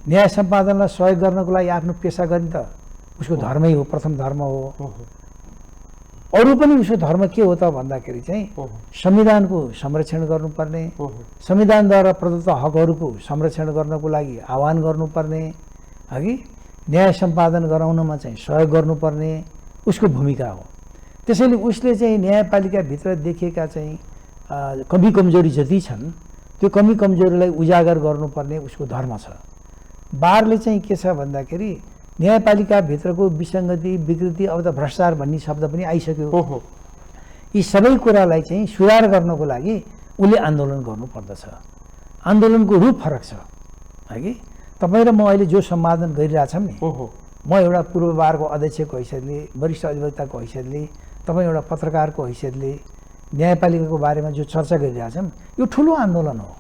B: न्याय सम्पादनलाई सहयोग गर्नको लागि आफ्नो पेसा गर्ने त उसको धर्मै हो, प्रथम धर्म हो। अरू पनि उसको धर्म के हो त भन्दाखेरि चाहिँ संविधानको संरक्षण गर्नुपर्ने, संविधानद्वारा प्रदत्त हकहरूको संरक्षण गर्नको लागि आह्वान गर्नुपर्ने, अघि न्याय सम्पादन गराउनमा चाहिँ सहयोग गर्नुपर्ने उसको भूमिका हो। त्यसैले उसले चाहिँ न्यायपालिकाभित्र देखिएका चाहिँ कमी कमजोरी जति छन् त्यो कमी कमजोरीलाई उजागर गर्नुपर्ने उसको धर्म छ। बारले चाहिँ के छ भन्दाखेरि न्यायपालिकाभित्रको विसङ्गति विकृति, अब त भ्रष्टाचार भन्ने शब्द पनि आइसक्यो। यी सबै कुरालाई चाहिँ सुधार गर्नको लागि उसले आन्दोलन गर्नुपर्दछ। आन्दोलनको रूप फरक छ है। तपाईँ र म अहिले जो सम्पादन गरिरहेछौँ नि, म एउटा पूर्व बारको अध्यक्षको हैसियतले, वरिष्ठ अधिवक्ताको हैसियतले, तपाईँ एउटा पत्रकारको हैसियतले न्यायपालिकाको बारेमा जो चर्चा गरिरहेछौँ, यो ठुलो आन्दोलन हो।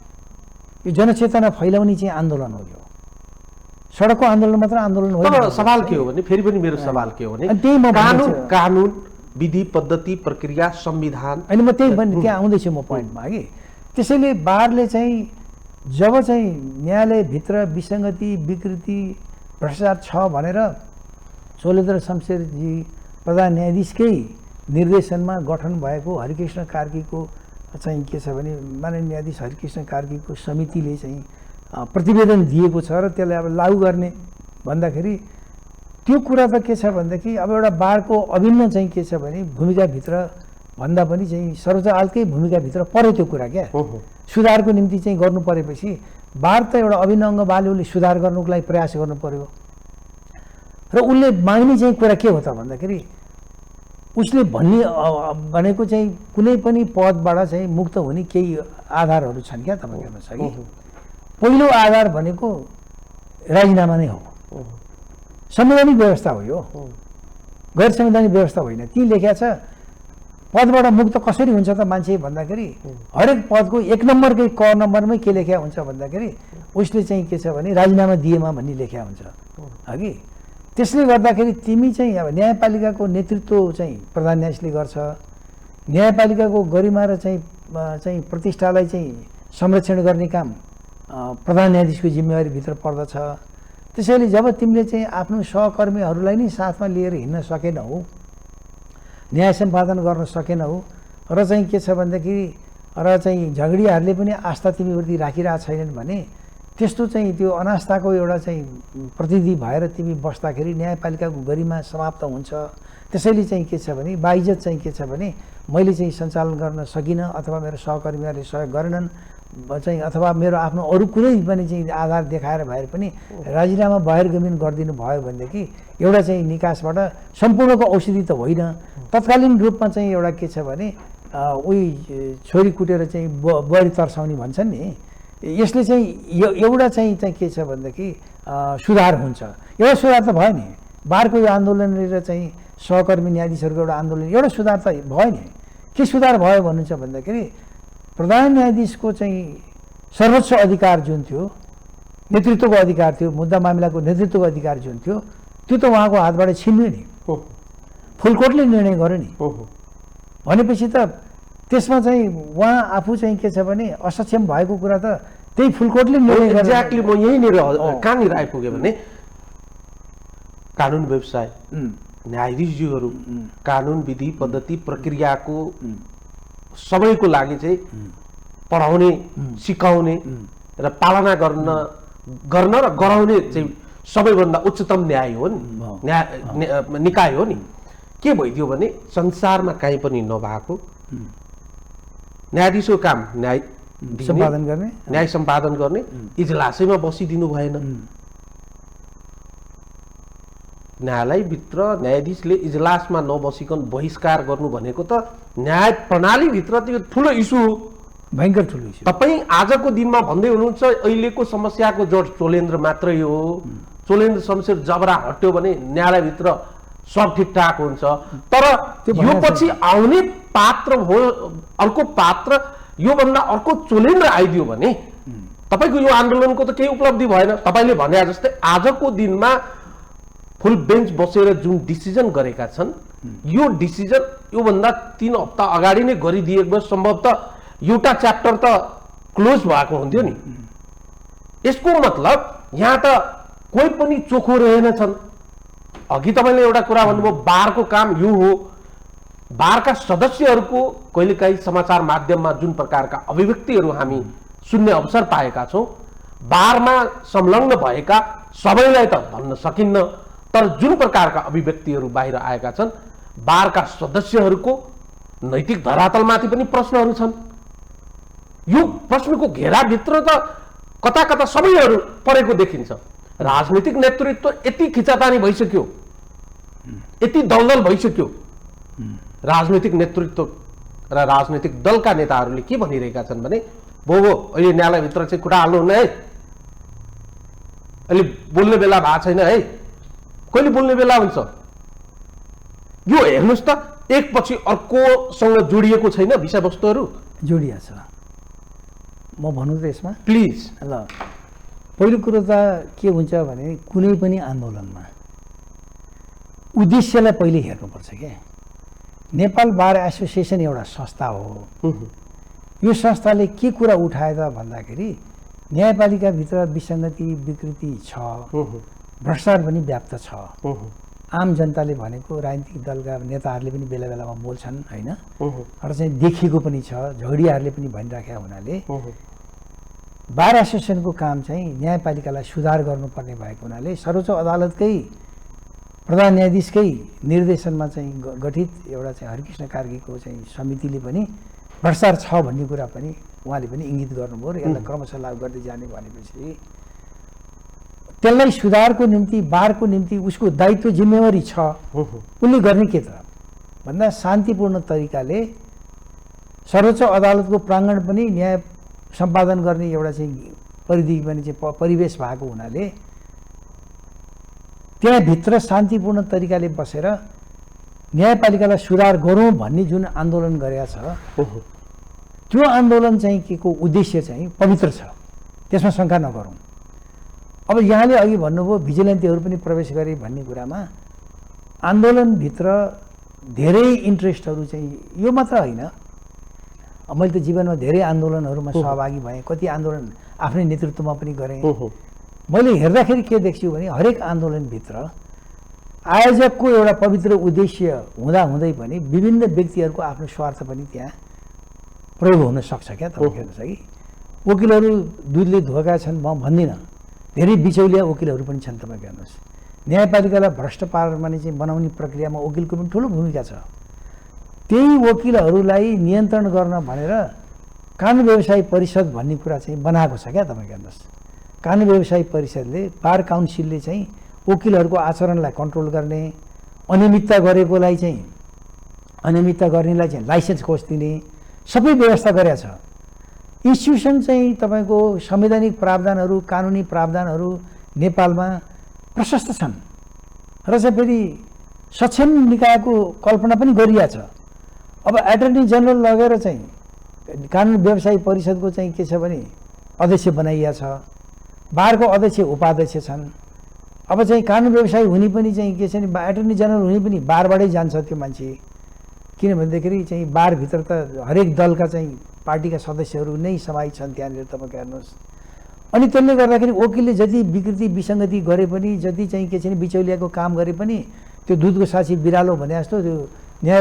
B: यो जनचेतना फैलाउने चाहिँ आन्दोलन हो। यो सडकको आन्दोलन मात्र आन्दोलन हो।
A: तर सवाल के हो भने, फेरि पनि मेरो सवाल के हो भने कानुन विधि पद्धति प्रक्रिया संविधान,
B: अनि म त्यही पनि त्यहाँ आउँदैछु म पोइन्टमा कि त्यसैले बारले चाहिँ जब चाहिँ न्यायालयभित्र विसङ्गति विकृति भ्रष्टाचार छ भनेर चोलेन्द्र शमशेरजी प्रधान न्यायाधीशकै निर्देशनमा गठन भएको हरिकृष्ण कार्कीको चाहिँ के छ भने माननीय न्यायाधीश हरिकृष्ण कार्कीको समितिले चाहिँ प्रतिवेदन दिएको छ र त्यसलाई अब लागू गर्ने भन्दाखेरि त्यो कुरा त के छ भनेदेखि अब एउटा बारको अभिन्न चाहिँ के छ भने भूमिकाभित्र भन्दा पनि चाहिँ सर्वोच्च अदालतकै भूमिकाभित्र पर्यो त्यो कुरा क्या। सुधारको निम्ति चाहिँ गर्नु परेपछि बार त एउटा अभिन्न अङ्ग बाले उसले सुधार गर्नुको लागि प्रयास गर्नु पर्यो। र उसले माग्ने चाहिँ कुरा के हो त भन्दाखेरि उसले भनेको चाहिँ कुनै पनि पदबाट चाहिँ मुक्त हुने केही आधारहरू छन् क्या। तपाईँ हेर्नुहोस् कि पहिलो आधार भनेको राजीनामा नै हो, संवैधानिक व्यवस्था हो, यो गैर संवैधानिक व्यवस्था होइन। ती लेख्या छ पदबाट मुक्त कसरी हुन्छ त मान्छे भन्दाखेरि हरेक पदको 1 नम्बरकै क नम्बरमै के लेख्या हुन्छ भन्दाखेरि उसले चाहिँ के छ भने राजीनामा दिएमा भन्ने लेख्या हुन्छ अघि। त्यसले गर्दाखेरि तिमी चाहिँ अब न्यायपालिकाको नेतृत्व चाहिँ प्रधान न्यायाधीशले गर्छ, न्यायपालिकाको गरिमा र चाहिँ प्रतिष्ठालाई चाहिँ संरक्षण गर्ने काम प्रधान न्यायाधीशको जिम्मेवारीभित्र पर्दछ। त्यसैले जब तिमीले चाहिँ आफ्नो सहकर्मीहरूलाई नै साथमा लिएर हिँड्न सकेनौ, न्याय सम्पादन गर्न सकेनौ र चाहिँ के छ भन्दाखेरि र चाहिँ झगडियाहरूले पनि आस्था तिमीप्रति राखिरहेको छैनन् भने त्यस्तो चाहिँ त्यो अनास्थाको एउटा चाहिँ प्रतिनिधि भएर तिमी बस्दाखेरि न्यायपालिकाको गरिमा समाप्त हुन्छ। त्यसैले चाहिँ के छ भने बाइज्जत चाहिँ के छ भने मैले चाहिँ सञ्चालन गर्न सकिनँ अथवा मेरो सहकर्मीहरूले सहयोग गरेनन् चाहिँ अथवा मेरो आफ्नो अरू कुनै पनि चाहिँ आधार देखाएर भएर पनि राजीनामा बहिर्गमन गरिदिनु भयो भनेदेखि एउटा चाहिँ निकासबाट सम्पूर्णको औषधि त होइन, तत्कालीन रूपमा चाहिँ एउटा के छ भने उही छोरी कुटेर चाहिँ बुहारी तर्साउने भन्छन् नि, यसले चाहिँ एउटा चाहिँ के छ भनेदेखि सुधार हुन्छ। एउटा सुधार त भयो नि, बारको यो आन्दोलनले र चाहिँ सहकर्मी न्यायाधीशहरूको एउटा आन्दोलन एउटा सुधार त भयो नि। के सुधार भयो भन्नुहुन्छ भन्दाखेरि प्रधान न्यायाधीशको चाहिँ सर्वोच्च अधिकार जुन थियो, नेतृत्वको अधिकार थियो, मुद्दा मामिलाको नेतृत्वको अधिकार जुन थियो, त्यो त उहाँको हातबाट छिन्यो नि, फुलकोटले निर्णय गर्यो नि। भनेपछि त त्यसमा चाहिँ उहाँ आफू चाहिँ के छ भने असक्षम भएको कुरा त त्यही फुलकोटले निर्णय गर्यो।
A: एक्ज्याक्टली म यहीँनिर कहाँनिर आइपुगेँ भने कानुन व्यवसाय, न्यायाधीशज्यूहरू कानुन विधि पद्धति प्रक्रियाको सबैको लागि चाहिँ पढाउने, सिकाउने र पालना गर्न र गराउने चाहिँ सबैभन्दा उच्चतम न्याय हो नि, निकाय हो नि। के भइदियो भने संसारमा कहीँ पनि नभएको न्यायाधीशको काम न्याय सम्पादन गर्ने इजलासैमा बसिदिनु भएन। न्यायालयभित्र न्यायाधीशले इजलासमा नबसिकन बहिष्कार गर्नु भनेको त न्याय प्रणालीभित्र त्यो ठुलो इस्यु हो,
B: भयङ्कर ठुलो इस्यु।
A: तपाईँ आजको दिनमा भन्दै हुनुहुन्छ अहिलेको समस्याको जड चोलेन्द्र मात्रै हो, चोलेन्द्र शमशेर जबरा हट्यो भने न्यायालयभित्र सब ठिकठाक हुन्छ। तर यो पछि आउने पात्र हो अर्को पात्र, योभन्दा अर्को चोलेन्द्र आइदियो भने तपाईँको यो आन्दोलनको त केही उपलब्धि भएन। तपाईँले भने जस्तै आजको दिनमा फुल बेन्च बसेर जुन डिसिजन गरेका छन्, यो डिसिजन योभन्दा 3 हप्ता अगाडि नै गरिदिएको भए सम्भवतः एउटा च्याप्टर त क्लोज भएको हुन्थ्यो नि। यसको मतलब यहाँ त कोही पनि चोखो रहेनछन्। अघि तपाईँले एउटा कुरा भन्नुभयो, बारको काम यो हो, बारका सदस्यहरूको कहिलेकाहीँ समाचार माध्यममा जुन प्रकारका अभिव्यक्तिहरू हामी सुन्ने अवसर पाएका छौँ, बारमा संलग्न भएका सबैलाई त भन्न सकिन्न, तर जुन प्रकारका अभिव्यक्तिहरू बाहिर आएका छन्, बारका सदस्यहरूको नैतिक धरातलमाथि पनि प्रश्नहरू छन्। यो प्रश्नको घेराभित्र त कता कता सबैहरू परेको देखिन्छ। राजनीतिक नेतृत्व यति खिचातानी भइसक्यो, यति दलदल भइसक्यो। राजनीतिक नेतृत्व र राजनीतिक दलका नेताहरूले के भनिरहेका छन् भने भो अहिले न्यायालयभित्र चाहिँ कुरा हाल्नुहुन्न है, अहिले बोल्ने बेला भएको छैन है, कहिले बोल्ने बेला हुन्छ। यो हेर्नुहोस् त, एकपछि अर्कोसँग जोडिएको छैन विषयवस्तुहरू,
B: जोडिया छ। म भनौँ त यसमा
A: प्लिज।
B: ल, पहिलो कुरो त के हुन्छ भने कुनै पनि आन्दोलनमा उद्देश्यलाई पहिले हेर्नुपर्छ क्या। नेपाल बार एसोसिएसन एउटा संस्था हो, यो संस्थाले के कुरा उठाए त भन्दाखेरि न्यायपालिकाभित्र विसङ्गति विकृति छ, भ्रष्टाचार पनि व्याप्त छ। आम जनताले भनेको राजनीतिक दलका नेताहरूले पनि बेला बेलामा बोल्छन् होइन, र चाहिँ देखिएको पनि छ, झगडियाहरूले पनि भनिराखेका हुनाले बार एसोसिएसनको काम चाहिँ न्यायपालिकालाई सुधार गर्नुपर्ने भएको हुनाले सर्वोच्च अदालतकै प्रधान न्यायाधीशकै निर्देशनमा चाहिँ गठित एउटा चाहिँ हरिकृष्ण कार्कीको चाहिँ समितिले पनि भ्रष्टाचार छ भन्ने कुरा पनि उहाँले पनि इङ्गित गर्नुभयो र यसलाई क्रमशः लागू गर्दै जाने भनेपछि त्यसलाई सुधारको निम्ति बारको निम्ति उसको दायित्व जिम्मेवारी छ। उसले गर्ने के त भन्दा शान्तिपूर्ण तरिकाले सर्वोच्च अदालतको प्राङ्गण पनि न्याय सम्पादन गर्ने एउटा चाहिँ परिधि पनि चाहिँ परिवेश भएको हुनाले त्यहाँभित्र शान्तिपूर्ण तरिकाले बसेर न्यायपालिकालाई सुधार गरौँ भन्ने जुन आन्दोलन गरेका छ, त्यो आन्दोलन चाहिँ के को उद्देश्य चाहिँ पवित्र छ, त्यसमा शङ्का नगरौँ। अब यहाँले अघि भन्नुभयो भिजिलेन्टीहरू पनि प्रवेश गरे भन्ने कुरामा आन्दोलनभित्र धेरै इन्ट्रेस्टहरू चाहिँ यो मात्र होइन, मैले त जीवनमा धेरै आन्दोलनहरूमा सहभागी भएँ, कति आन्दोलन आफ्नै नेतृत्वमा पनि गरेँ। मैले हेर्दाखेरि के देख्छु भने हरेक आन्दोलनभित्र आयोजकको एउटा पवित्र उद्देश्य हुँदाहुँदै पनि विभिन्न व्यक्तिहरूको आफ्नो स्वार्थ पनि त्यहाँ प्रयोग हुन सक्छ क्या। तपाईँ हेर्नुहोस् है, वकिलहरू दुधले धोका छन् म भन्दिनँ, धेरै बिचौलिया वकिलहरू पनि छन्। तपाईँ हेर्नुहोस्, न्यायपालिकालाई भ्रष्ट पार्ने चाहिँ बनाउने प्रक्रियामा वकिलको पनि ठुलो भूमिका छ। त्यही वकिलहरूलाई नियन्त्रण गर्न भनेर कानुन व्यवसायी परिषद भन्ने कुरा चाहिँ बनाएको छ क्या। तपाईँ हेर्नुहोस्, कानुन व्यवसायी परिषदले, बार काउन्सिलले चाहिँ वकिलहरूको आचरणलाई कन्ट्रोल गर्ने, अनियमितता गरेकोलाई चाहिँ अनियमितता गर्नेलाई चाहिँ लाइसेन्स खोज दिने सबै व्यवस्था गरेका छ। इन्स्टिट्युसन चाहिँ तपाईँको संवैधानिक प्रावधानहरू, कानुनी प्रावधानहरू नेपालमा प्रशस्त छन् र चाहिँ फेरि सक्षम निकायको कल्पना पनि गरिएको छ। अब एटर्नी जनरल लगेर चाहिँ कानुन व्यवसायी परिषदको चाहिँ के छ भने अध्यक्ष बनाइएको छ, बारको अध्यक्ष उपाध्यक्ष छन्। अब चाहिँ कानुन व्यवसायी हुने पनि चाहिँ के छ भने एटर्नी जनरल हुने पनि बारबाटै जान्छ त्यो मान्छे, किनभनेदेखि चाहिँ बारभित्र त हरेक दलका चाहिँ पार्टीका सदस्यहरू नै समाहित छन् त्यहाँनिर। तपाईँ हेर्नुहोस्, अनि त्यसले गर्दाखेरि वकिलले जति विकृति विसङ्गति गरे पनि, जति चाहिँ के छ भने बिचौलियाको काम गरे पनि त्यो दुधको साक्षी बिरालो भने जस्तो त्यो न्याय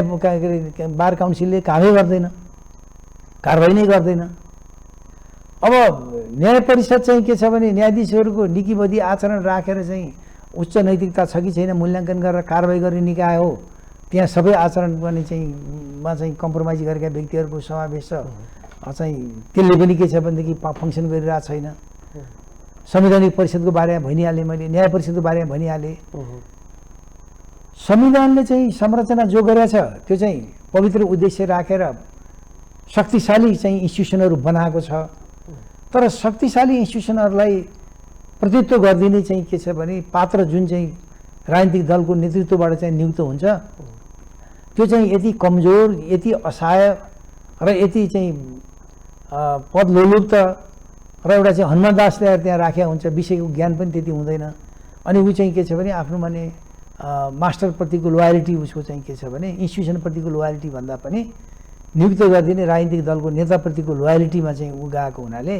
B: बार काउन्सिलले कामै गर्दैन, कारवाही नै गर्दैन। अब न्याय परिषद चाहिँ के छ भने न्यायाधीशहरूको निकीबद्धी आचरण राखेर चाहिँ उच्च नैतिकता छ कि छैन मूल्याङ्कन गरेर कारवाही गर्ने निकाय हो। त्यहाँ सबै आचरण पनि चाहिँ कम्प्रोमाइज गरेका व्यक्तिहरूको समावेश छ। चाहिँ त्यसले पनि के छ भनेदेखि फङ्सन गरिरहेको छैन। संवैधानिक परिषदको बारेमा भनिहालेँ मैले, न्याय परिषदको बारेमा भनिहालेँ। संविधानले चाहिँ संरचना जो गरेको छ त्यो चाहिँ पवित्र उद्देश्य राखेर शक्तिशाली चाहिँ इन्स्टिट्युसनहरू बनाएको छ। तर शक्तिशाली इन्स्टिट्युसनहरूलाई प्रतिनिधित्व गरिदिने चाहिँ के छ भने पात्र जुन चाहिँ राजनीतिक दलको नेतृत्वबाट चाहिँ नियुक्त हुन्छ त्यो चाहिँ यति कमजोर, यति असहाय र यति चाहिँ पदलोलुप्त र एउटा चाहिँ हनुमान दास ल्याएर त्यहाँ राखेको हुन्छ, विषयको ज्ञान पनि त्यति हुँदैन। अनि ऊ चाहिँ के छ भने आफ्नो माने मास्टरप्रतिको लोयल्टी उसको चाहिँ के छ भने इन्स्टिट्युसनप्रतिको लोयल्टी भन्दा पनि नियुक्त गरिदिने राजनीतिक दलको नेताप्रतिको लोयल्टीमा चाहिँ ऊ गएको हुनाले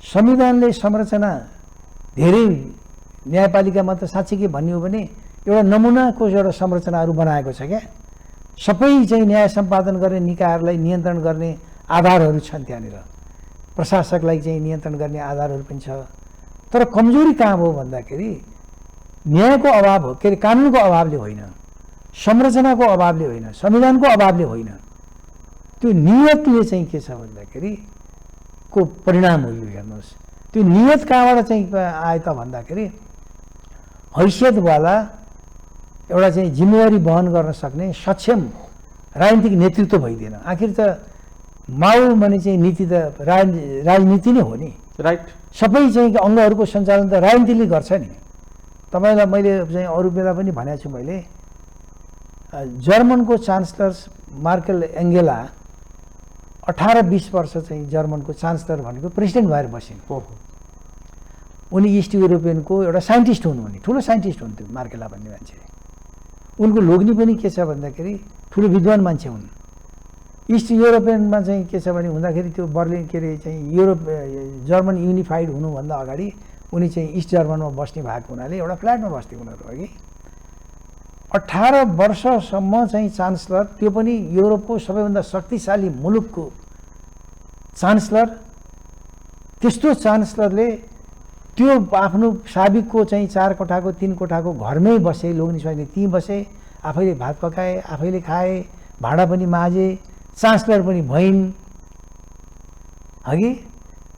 B: संविधानले संरचना धेरै न्यायपालिकामा त साँच्चै के भन्ने हो भने एउटा नमुनाको एउटा संरचनाहरू बनाएको छ क्या। सबै चाहिँ न्याय सम्पादन गर्ने निकायहरूलाई नियन्त्रण गर्ने आधारहरू छन् त्यहाँनिर, प्रशासकलाई चाहिँ नियन्त्रण गर्ने आधारहरू पनि छ। तर कमजोरी कहाँ हो भन्दाखेरि न्यायको अभाव हो, के अरे कानुनको अभावले होइन, संरचनाको अभावले होइन, संविधानको अभावले होइन, त्यो नियतले चाहिँ के छ भन्दाखेरि को परिणाम हो। यो हेर्नुहोस्, त्यो नियत कहाँबाट चाहिँ आयो त भन्दाखेरि हैसियतवाला एउटा चाहिँ जिम्मेवारी वहन गर्न सक्ने सक्षम राजनीतिक नेतृत्व भइदिएन। आखिर त माउ भने चाहिँ नीति त राजनीति नै हो नि,
A: राइट।
B: सबै चाहिँ अङ्गहरूको सञ्चालन त राजनीतिले गर्छ नि। तपाईँलाई मैले चाहिँ अरू बेला पनि भनेको छु मैले, जर्मनको चान्सलर मार्केल एङ्गेला 18-20 वर्ष चाहिँ जर्मनको चान्सलर भनेको प्रेसिडेन्ट भएर बसिन्। उनी इस्ट युरोपियनको एउटा साइन्टिस्ट हुनु भने ठुलो साइन्टिस्ट हुन्थ्यो मार्केला भन्ने मान्छे। उनको लोग्नी पनि के छ भन्दाखेरि ठुलो विद्वान मान्छे हुन्। इस्ट युरोपियनमा चाहिँ के छ भने हुँदाखेरि त्यो बर्लिन के अरे चाहिँ जर्मन युनिफाइड हुनुभन्दा अगाडि उनी चाहिँ इस्ट जर्मनमा बस्ने भएको हुनाले एउटा फ्ल्याटमा बस्थे उनीहरू अघि। 18 वर्षसम्म चाहिँ चान्सलर, त्यो पनि युरोपको सबैभन्दा शक्तिशाली मुलुकको चान्सलर, त्यस्तो चान्सलरले त्यो आफ्नो साबिकको चाहिँ 4 कोठाको 3 कोठाको घरमै बसे, लोग्नी स्वाइले त्यहीँ बसे, आफैले भात पकाए, आफैले खाए, भाडा पनि माझे, चान्सलर पनि भइन्। अघि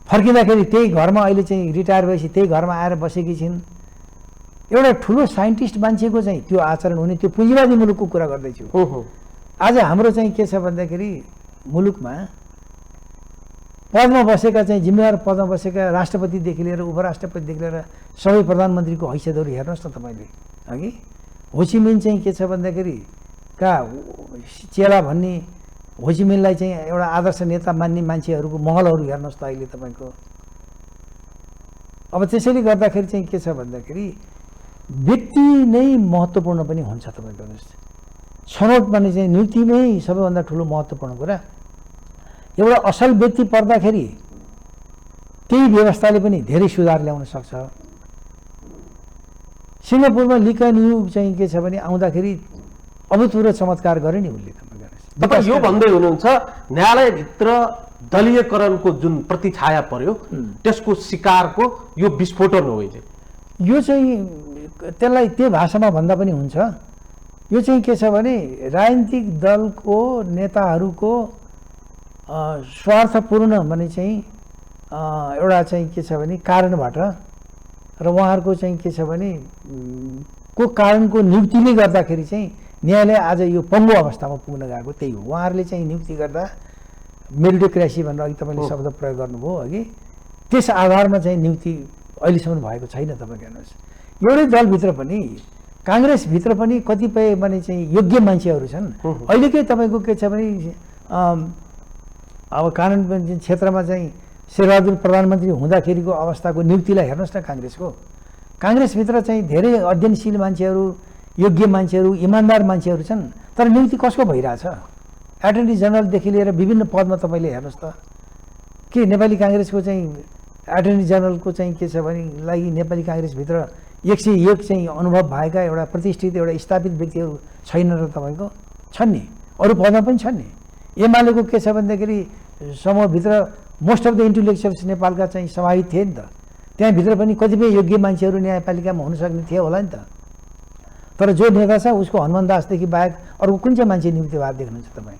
B: फर्किँदाखेरि त्यही घरमा, अहिले चाहिँ रिटायर भएपछि त्यही घरमा आएर बसेकी छिन्। एउटा ठुलो साइन्टिस्ट मान्छेको चाहिँ त्यो आचरण हुने, त्यो पुँजीवादी मुलुकको कुरा गर्दैछु। आज हाम्रो चाहिँ के छ भन्दाखेरि मुलुकमा पदमा बसेका चाहिँ जिम्मेवार पदमा बसेका राष्ट्रपतिदेखि लिएर उपराष्ट्रपतिदेखि लिएर सबै प्रधानमन्त्रीको हैसियतहरू हेर्नुहोस् न तपाईँले। अघि होचिमिन चाहिँ के छ भन्दाखेरि चेला भन्ने होचिमिनलाई चाहिँ एउटा आदर्श नेता मान्ने मान्छेहरूको महलहरू हेर्नुहोस् त अहिले तपाईँको। अब त्यसैले गर्दाखेरि चाहिँ के छ भन्दाखेरि व्यक्ति नै महत्त्वपूर्ण पनि हुन्छ। तपाईँको हेर्नुहोस्, छनौट भन्ने चाहिँ नियुक्तिमै सबैभन्दा ठुलो महत्त्वपूर्ण कुरा। एउटा असल व्यक्ति पर्दाखेरि त्यही व्यवस्थाले पनि धेरै सुधार ल्याउन सक्छ। सिङ्गापुरमा ली कुआन यू चाहिँ के छ भने आउँदाखेरि अभूतपूर्व चमत्कार गरे नि उसले।
A: तपाईँ यो भन्दै हुनुहुन्छ न्यायालयभित्र दलीयकरणको जुन प्रतिछाया पर्यो त्यसको शिकारको यो विस्फोटन हो अहिले।
B: यो चाहिँ त्यसलाई त्यो भाषामा भन्दा पनि हुन्छ। यो चाहिँ के छ भने राजनीतिक दलको नेताहरूको स्वार्थपूर्ण भने चाहिँ एउटा चाहिँ के छ भने कारणबाट र उहाँहरूको चाहिँ के छ भने को कारणको नियुक्तिले गर्दाखेरि चाहिँ न्यायालय आज यो पङ्गु अवस्थामा पुग्न गएको त्यही हो। उहाँहरूले चाहिँ नियुक्ति गर्दा मेरिटोक्रेसी भनेर अघि तपाईँले शब्द प्रयोग गर्नुभयो अघि, त्यस आधारमा चाहिँ नियुक्ति अहिलेसम्म भएको छैन। तपाईँ हेर्नुहोस् एउटै दलभित्र पनि काङ्ग्रेसभित्र पनि कतिपय भने चाहिँ योग्य मान्छेहरू छन्। अहिलेकै तपाईँको के छ भने अब कानुन क्षेत्रमा चाहिँ शेरबहादुर प्रधानमन्त्री हुँदाखेरिको अवस्थाको नियुक्तिलाई हेर्नुहोस् न। काङ्ग्रेसभित्र चाहिँ धेरै अध्ययनशील मान्छेहरू, योग्य मान्छेहरू, इमान्दार मान्छेहरू छन्, तर नियुक्ति कसको भइरहेछ? एटर्नी जनरलदेखि लिएर विभिन्न पदमा तपाईँले हेर्नुहोस् त। के नेपाली काङ्ग्रेसको चाहिँ एटर्नी जनरलको चाहिँ के छ भने लागि नेपाली काङ्ग्रेसभित्र 101 चाहिँ अनुभव भएका एउटा प्रतिष्ठित एउटा स्थापित व्यक्तिहरू छैन र तपाईँको छन् नि, अरू पदमा पनि छन् नि। एमालेको के छ भन्दाखेरि समूहभित्र मोस्ट अफ द इन्टेलेक्चुअल्स नेपालका चाहिँ समाहित थिए नि त। त्यहाँभित्र पनि कतिपय योग्य मान्छेहरू न्यायपालिकामा हुन सक्ने थियो होला नि त। तर जो नेता छ उसको हनुमान दासदेखि बाहेक अरू कुन चाहिँ मान्छे नियुक्ति भएको देख्नुहुन्छ तपाईँ?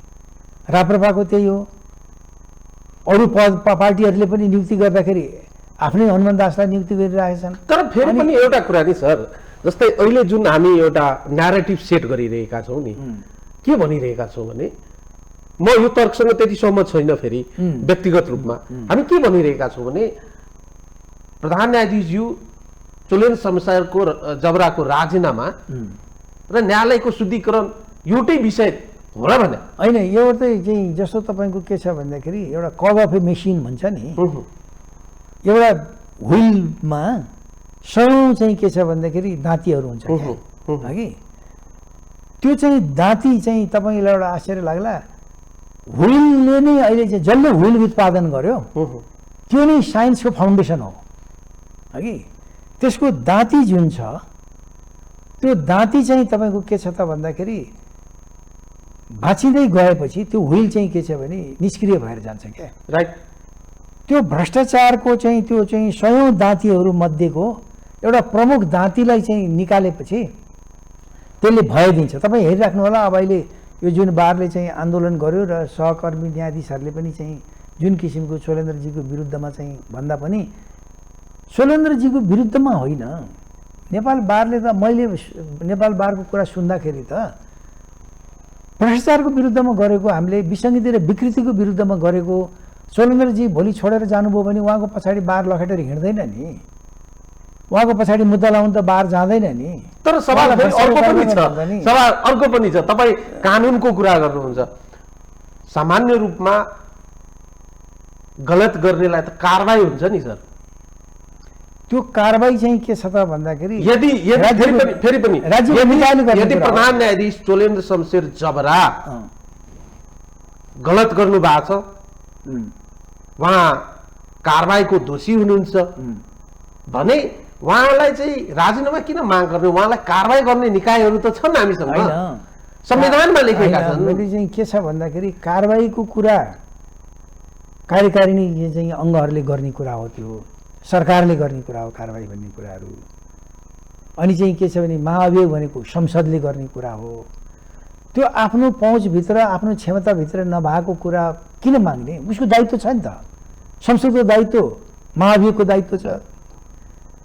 B: राप्रपाको त्यही हो। अरू पार्टीहरूले पनि नियुक्ति गर्दाखेरि आफ्नै हनुमान दासलाई नियुक्ति गरिरहेछन्।
A: तर फेरि पनि एउटा कुरा नि सर, जस्तै अहिले जुन हामी एउटा न्यारेटिभ सेट गरिरहेका छौँ नि, के भनिरहेका छौँ भने म यो तर्कसँग त्यति सहमत छैन। फेरि व्यक्तिगत रूपमा हामी के भनिरहेका छौँ भने प्रधान न्यायाधीशज्यू चोलेन्द्र शमशेरको जबराको राजीनामा र न्यायालयको शुद्धिकरण एउटै विषय हो र भने
B: होइन। यो चाहिँ जस्तो तपाईँको के छ भन्दाखेरि एउटा कग अफ ए मेसिन भन्छ नि, एउटा व्हिलमा सयौँ चाहिँ के छ भन्दाखेरि दाँतीहरू हुन्छ कि त्यो चाहिँ दाँती चाहिँ तपाईँलाई एउटा आश्चर्य लाग्ला, व्हिलले नै अहिले चाहिँ जसले व्हिल उत्पादन गर्यो त्यो नै साइन्सको फाउन्डेसन हो कि। त्यसको दाँती जुन छ त्यो दाँती चाहिँ तपाईँको के छ त भन्दाखेरि भाँचिँदै गएपछि त्यो व्हिल चाहिँ के छ भने निष्क्रिय भएर जान्छ क्या।
A: राइट।
B: त्यो भ्रष्टाचारको चाहिँ त्यो चाहिँ सयौँ दाँतीहरू मध्येको एउटा प्रमुख दाँतीलाई चाहिँ निकालेपछि त्यसले भय दिन्छ। तपाईँ हेरिराख्नु होला। अब अहिले यो जुन बारले चाहिँ आन्दोलन गर्यो र सहकर्मी न्यायाधीशहरूले पनि चाहिँ जुन किसिमको चोलेन्द्रजीको विरुद्धमा चाहिँ भन्दा पनि चोलेन्द्रजीको विरुद्धमा होइन, नेपाल बारले त मैले नेपाल बारको कुरा सुन्दाखेरि त भ्रष्टाचारको विरुद्धमा गरेको, हामीले विसङ्गति र विकृतिको विरुद्धमा गरेको, चोलेन्द्रजी भोलि छोडेर जानुभयो भने उहाँको पछाडि बार लखेटेर हिँड्दैन नि, उहाँको पछाडि मुद्दा लाउनु त बार जाँदैन नि।
A: तर सवाल अर्को पनि छ, सवाल अर्को पनि छ। तपाईँ कानुनको कुरा गर्नुहुन्छ, सामान्य रूपमा गलत गर्नेलाई त कारबाही हुन्छ नि सर।
B: त्यो कारबाही चाहिँ के छ त भन्दाखेरि
A: यदि प्रधान न्यायाधीश चोलेन्द्र शमशेर जबरा गलत गर्नु भएको छ, उहाँ कारबाहीको दोषी हुनुहुन्छ भने उहाँलाई चाहिँ राजीनामा किन माग गर्ने? उहाँलाई कारबाही गर्ने निकायहरू त छन् हामीसँग, संविधानमा लेखेका छन्।
B: मैले चाहिँ के छ भन्दाखेरि कारबाहीको कुरा कार्यकारिणी चाहिँ अङ्गहरूले गर्ने कुरा हो, त्यो सरकारले गर्ने कुरा हो कारबाही भन्ने कुराहरू। अनि चाहिँ के छ भने महाभियोग भनेको संसदले गर्ने कुरा हो। त्यो आफ्नो पहुँचभित्र आफ्नो क्षमताभित्र नभएको कुरा किन माग्ने? उसको दायित्व छ नि त, संसदको दायित्व, महाभियोगको दायित्व छ।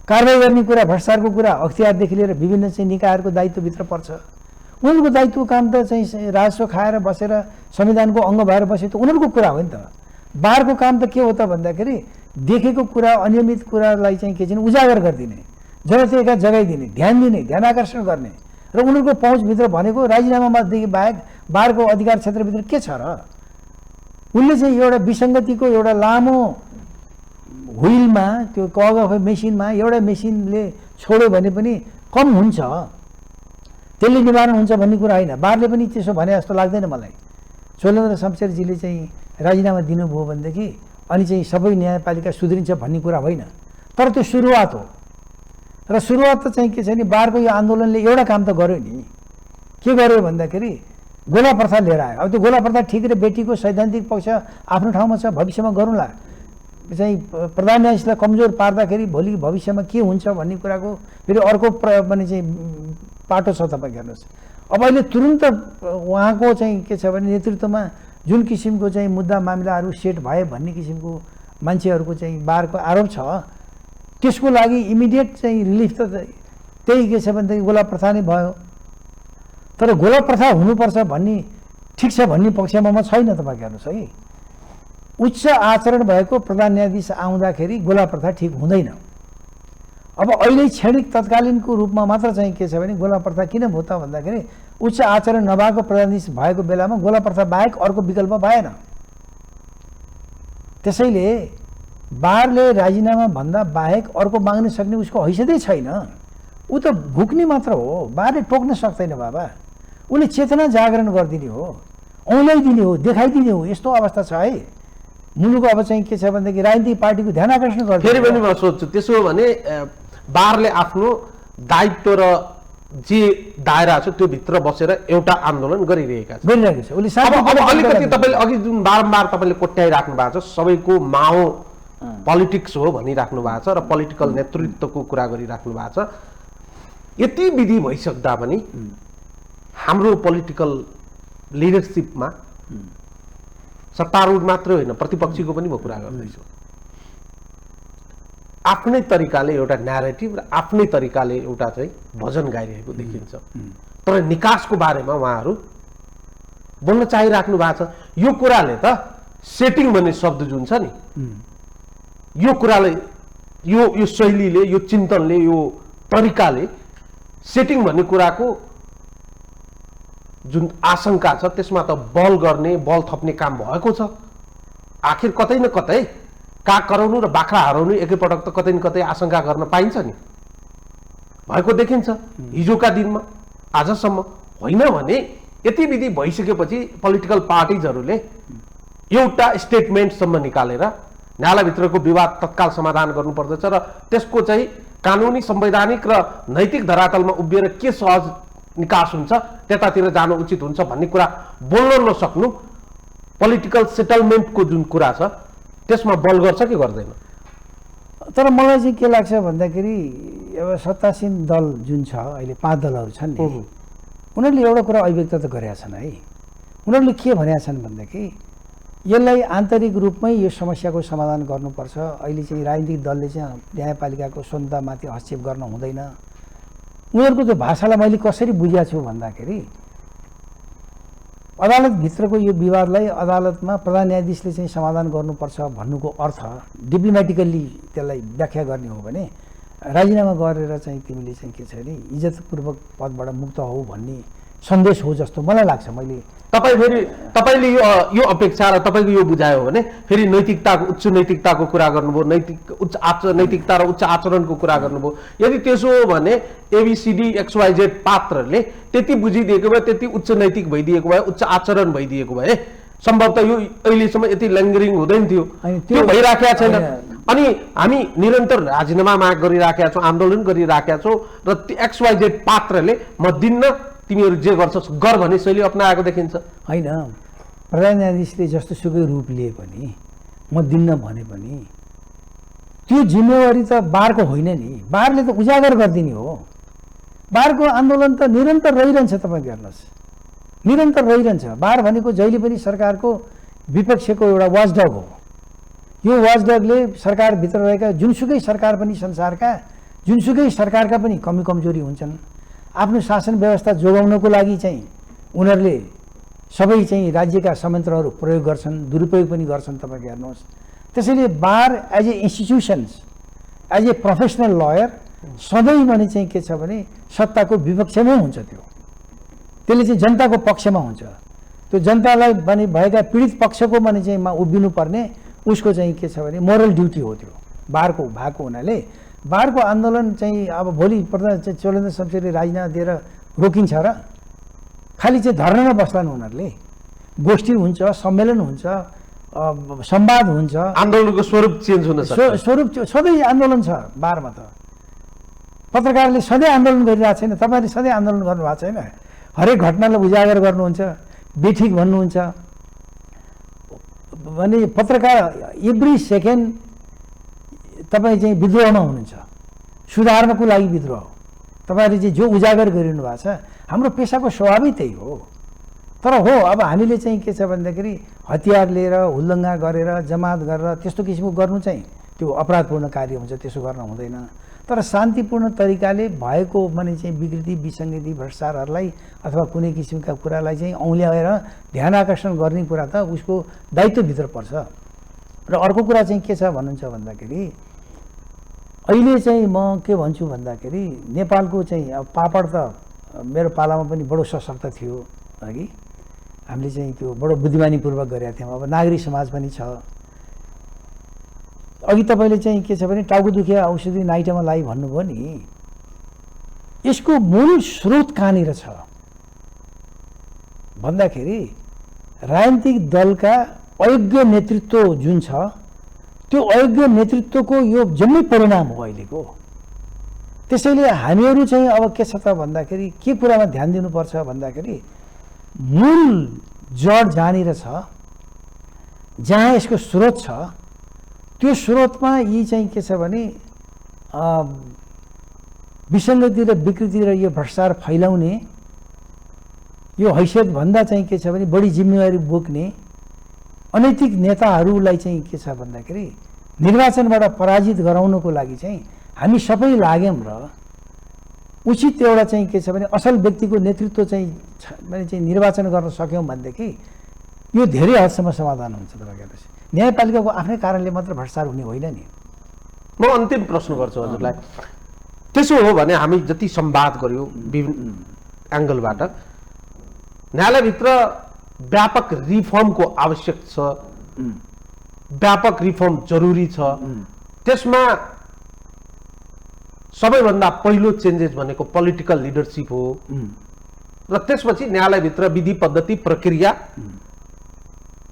B: कारबाही गर्ने कुरा, भ्रष्टाचारको कुरा अख्तियारदेखि लिएर विभिन्न चाहिँ निकायहरूको दायित्वभित्र पर्छ। उनीहरूको दायित्वको काम त चाहिँ राजस्व खाएर बसेर संविधानको अङ्ग भएर बसे त उनीहरूको कुरा हो नि त। बारको काम त के हो त भन्दाखेरि देखेको कुरा, अनियमित कुरालाई चाहिँ के चाहिँ उजागर गरिदिने, जनताका जगाइदिने, ध्यान दिने, ध्यान आकर्षण गर्ने र उनीहरूको पहुँचभित्र भनेको राजीनामादेखि बाहेक बारको अधिकार क्षेत्रभित्र के छ र? उनले चाहिँ एउटा विसङ्गतिको एउटा लामो व्हिलमा, त्यो कग अफ मेसिनमा एउटा मेसिनले छोड्यो भने पनि कम हुन्छ, त्यसले निवारण हुन्छ भन्ने कुरा होइन। बारले पनि त्यसो भने जस्तो लाग्दैन मलाई। चोलेन्द्र शमशेरजीले चाहिँ राजीनामा दिनुभयो भनेदेखि अनि चाहिँ सबै न्यायपालिका सुध्रिन्छ भन्ने कुरा होइन, तर त्यो सुरुवात हो। र सुरुवात त चाहिँ के छ भने बारको यो आन्दोलनले एउटा काम त गर्यो नि। के गर्यो भन्दाखेरि गोला प्रथा लिएर आयो। अब त्यो गोला प्रथा ठिक र बेटीको सैद्धान्तिक पक्ष आफ्नो ठाउँमा छ, भविष्यमा गरौँला। चाहिँ प्रधान न्यायाधीशलाई कमजोर पार्दाखेरि भोलि भविष्यमा के हुन्छ भन्ने कुराको फेरि अर्को भने चाहिँ पाटो छ। तपाईँ हेर्नुहोस्, अब अहिले तुरुन्त उहाँको चाहिँ के छ भने नेतृत्वमा जुन किसिमको चाहिँ मुद्दा मामिलाहरू सेट भए भन्ने किसिमको मान्छेहरूको चाहिँ बारको आरोप छ, त्यसको लागि इमिडिएट चाहिँ रिलिफ त त्यही के छ भनेदेखि गोला प्रथा नै भयो। तर गोला प्रथा हुनुपर्छ भन्ने ठिक छ भन्ने पक्षमा म छैन। तपाईँ हेर्नुहोस् है, उच्च आचरण भएको प्रधान न्यायाधीश आउँदाखेरि गोला प्रथा ठिक हुँदैन। अब अहिले क्षणिक तत्कालीनको रूपमा मात्र चाहिँ के छ भने गोला प्रथा किन भयो त भन्दाखेरि उच्च आचरण नभएको प्रधान न्यायाधीश भएको बेलामा गोला प्रथा बाहेक अर्को विकल्प भएन। त्यसैले बारले राजीनामा भन्दा बाहेक अर्को माग्न सक्ने उसको हैसियतै छैन। ऊ त भुक्ने मात्र हो, बारले टोक्न सक्दैन बाबा। उसले चेतना जागरण गरिदिने हो, औँल्याइदिने हो, देखाइदिने हो। यस्तो अवस्था छ है मुलुक। अब चाहिँ के छ भनेदेखि राजनीतिक पार्टीको ध्यान आकर्षण गर्छ।
A: फेरि पनि म सोध्छु, त्यसो हो भने बारले आफ्नो दायित्व र जे दायरा छ त्यो भित्र बसेर एउटा आन्दोलन गरिरहेका छन्।
B: गरिरहेको छ उसले।
A: अब अलिकति तपाईँले अघि जुन बारम्बार तपाईँले कोट्याइराख्नु भएको छ, सबैको माओ पोलिटिक्स हो भनिराख्नु भएको छ र पोलिटिकल नेतृत्वको कुरा गरिराख्नु भएको छ। यति विधि भइसक्दा पनि हाम्रो पोलिटिकल लिडरसिपमा सत्तारूढ मात्रै होइन, प्रतिपक्षीको पनि म कुरा गर्दैछु, आफ्नै तरिकाले एउटा न्यारेटिभ र आफ्नै तरिकाले एउटा चाहिँ भजन गाइरहेको देखिन्छ। तर निकासको बारेमा उहाँहरू बोल्न चाहिराख्नु भएको छ। यो कुराले त सेटिङ भन्ने शब्द जुन छ नि, यो कुराले यो शैलीले, यो चिन्तनले, यो तरिकाले सेटिङ भन्ने कुराको जुन आशंका छ त्यसमा त बल गर्ने, बल थप्ने काम भएको छ। आखिर कतै न कतै काग कराउनु र बाख्रा हराउनु एकैपटक त कतै न कतै आशंका गर्न पाइन्छ नि, भएको देखिन्छ हिजोका दिनमा आजसम्म। होइन भने यति विधि भइसकेपछि पोलिटिकल पार्टिजहरूले एउटा स्टेटमेन्टसम्म निकालेर न्यायालयभित्रको विवाद तत्काल समाधान गर्नुपर्दछ र त्यसको चाहिँ कानुनी, संवैधानिक र नैतिक धरातलमा उभिएर के सहज निकास हुन्छ त्यतातिर जानु उचित हुन्छ भन्ने कुरा बोल्न नसक्नु पोलिटिकल सेटलमेन्टको जुन कुरा छ त्यसमा बल गर्छ कि गर्दैन?
B: तर मलाई चाहिँ के लाग्छ भन्दाखेरि अब सत्तासीन दल जुन छ अहिले 5 दलहरू छन् नि, उनीहरूले एउटा कुरा अभिव्यक्त त गरेका छन् है। उनीहरूले के भनेका छन् भन्दाखेरि यसलाई आन्तरिक रूपमै यो समस्याको समाधान गर्नुपर्छ। अहिले चाहिँ राजनीतिक दलले चाहिँ न्यायपालिकाको स्वतन्त्रतामाथि हस्तक्षेप गर्न हुँदैन। उनीहरूको त्यो भाषालाई मैले कसरी बुझेको छु भन्दाखेरि अदालतभित्रको यो विवादलाई अदालतमा प्रधान न्यायाधीशले चाहिँ समाधान गर्नुपर्छ भन्नुको अर्थ डिप्लोमेटिकल्ली त्यसलाई व्याख्या गर्ने हो भने राजीनामा गरेर चाहिँ तिमीले चाहिँ के छ भने इज्जतपूर्वक पदबाट मुक्त हौ भन्ने सन्देश हो जस्तो मलाई लाग्छ। तपाईँले यो अपेक्षा र तपाईँको यो बुझायो भने फेरि नैतिकताको, उच्च नैतिकताको कुरा गर्नुभयो, नैतिकता र उच्च आचरणको कुरा गर्नुभयो। यदि त्यसो हो भने एबीसीडी XYZ पात्रले त्यति बुझिदिएको भए, त्यति उच्च नैतिक भइदिएको भए, उच्च आचरण भइदिएको भए सम्भवतः यो अहिलेसम्म यति ल्याङ्गरिङ हुँदैन थियो। त्यो भइराखेका छैन। अनि हामी निरन्तर राजीनामा माग गरिराखेका छौँ, आन्दोलन गरिराखेका छौँ र XYZ पात्रले म दिन्न, तिमीहरू जे गर्छस् गर भन्ने शैली अपनाएको देखिन्छ। होइन, प्रधान न्यायाधीशले जस्तो सुकै रूप लिए पनि म दिन्न भने पनि त्यो जिम्मेवारी त बारको होइन नि। बारले त उजागर गरिदिने हो। बारको आन्दोलन त निरन्तर रहिरहन्छ। तपाईँ हेर्नुहोस्, निरन्तर रहिरहन्छ। बार भनेको जहिले पनि सरकारको विपक्षको एउटा वाचडग हो। यो वाचडगले सरकारभित्र रहेका जुनसुकै सरकार पनि, संसारका जुनसुकै सरकारका पनि कमी कमजोरी हुन्छन्। आफ्नो शासन व्यवस्था जोगाउनको लागि चाहिँ उनीहरूले सबै चाहिँ राज्यका संयन्त्रहरू प्रयोग गर्छन्, दुरुपयोग पनि गर्छन्। तपाईँ हेर्नुहोस्, त्यसैले bar as a institutions, as a professional lawyer सधैँ भने चाहिँ के छ भने सत्ताको विपक्षमै हुन्छ। त्यसले चाहिँ जनताको पक्षमा हुन्छ। त्यो जनतालाई भने भएका पीडित पक्षको भने चाहिँ उभिनु पर्ने उसको चाहिँ के छ भने मोरल ड्युटी हो। त्यो बारको भएको हुनाले बारको आन्दोलन चाहिँ अब भोलि प्रधान चाहिँ चोलेन्द्र शमशेरले राजीनामा दिएर रोकिन्छ र? खालि चाहिँ धर्नामा बस्लान् उनीहरूले। गोष्ठी हुन्छ, सम्मेलन हुन्छ, संवाद हुन्छ,
A: आन्दोलनको स्वरूप चेन्ज हुन सक्छ।
B: स्वरूप सधैँ आन्दोलन छ बारमा त। पत्रकारले सधैँ आन्दोलन गरिरहेको छैन, तपाईँले सधैँ आन्दोलन गर्नुभएको छैन। हरेक घटनालाई उजागर गर्नुहुन्छ, बेठिक भन्नुहुन्छ भने पत्रकार एभ्री सेकेन्ड तपाईँ चाहिँ विद्रोहमा हुनुहुन्छ, सुधार्नको लागि विद्रोह। तपाईँले चाहिँ जो उजागर गरिरहनु भएको छ, हाम्रो पेसाको स्वभावै त्यही हो। तर हो, अब हामीले चाहिँ के छ भन्दाखेरि हतियार लिएर हुल्दङ्गा गरेर जमात गरेर त्यस्तो किसिमको गर्नु चाहिँ त्यो अपराधपूर्ण कार्य हुन्छ, त्यसो गर्न हुँदैन। तर शान्तिपूर्ण तरिकाले भएको माने चाहिँ विकृति विसङ्गति भ्रष्टाचारहरूलाई अथवा कुनै किसिमका कुरालाई चाहिँ औँल्याएर ध्यान आकर्षण गर्ने कुरा त उसको दायित्वभित्र पर्छ। र अर्को कुरा चाहिँ के छ भन्नुहुन्छ भन्दाखेरि अहिले चाहिँ म के भन्छु भन्दाखेरि नेपालको चाहिँ अब पापड त मेरो पालामा पनि बडो सशक्त थियो अघि, हामीले चाहिँ त्यो बडो बुद्धिमानीपूर्वक गरेका थियौँ। अब नागरिक समाज पनि छ। अघि तपाईँले चाहिँ के छ भने टाउको दुखे औषधि नाइटमा लाई भन्नुभयो नि, यसको मूल स्रोत कहाँनिर छ भन्दाखेरि राजनीतिक दलका अयोग्य नेतृत्व जुन छ, त्यो अयोग्य नेतृत्वको यो जम्मै परिणाम हो अहिलेको। त्यसैले हामीहरू चाहिँ अब के छ त भन्दाखेरि के कुरामा ध्यान दिनुपर्छ भन्दाखेरि मूल जड जहाँनिर छ, जहाँ यसको स्रोत छ, त्यो स्रोतमा यी चाहिँ के छ भने विसङ्गति र विकृति र यो भ्रष्टाचार फैलाउने, यो हैसियतभन्दा चाहिँ के छ भने बढी जिम्मेवारी बोक्ने अनैतिक नेताहरूलाई चाहिँ के छ भन्दाखेरि निर्वाचनबाट पराजित गराउनको लागि चाहिँ हामी सबै लाग्यौँ र उचित एउटा चाहिँ के छ भने असल व्यक्तिको नेतृत्व चाहिँ माने चाहिँ निर्वाचन गर्न सक्यौँ भनेदेखि यो धेरै हदसम्म समाधान हुन्छ। तपाईँको न्यायपालिकाको आफ्नै कारणले मात्र भ्रष्टाचार हुने होइन नि।
A: म अन्तिम प्रश्न गर्छु हजुरलाई, त्यसो हो भने हामी जति संवाद गर्यौँ विभिन्न एङ्गलबाट, न्यायालयभित्र व्यापक रिफर्मको आवश्यक छ, व्यापक रिफर्म जरुरी छ। त्यसमा सबैभन्दा पहिलो चेन्जेस भनेको पोलिटिकल लिडरसिप हो र त्यसपछि न्यायालयभित्र विधि पद्धति प्रक्रिया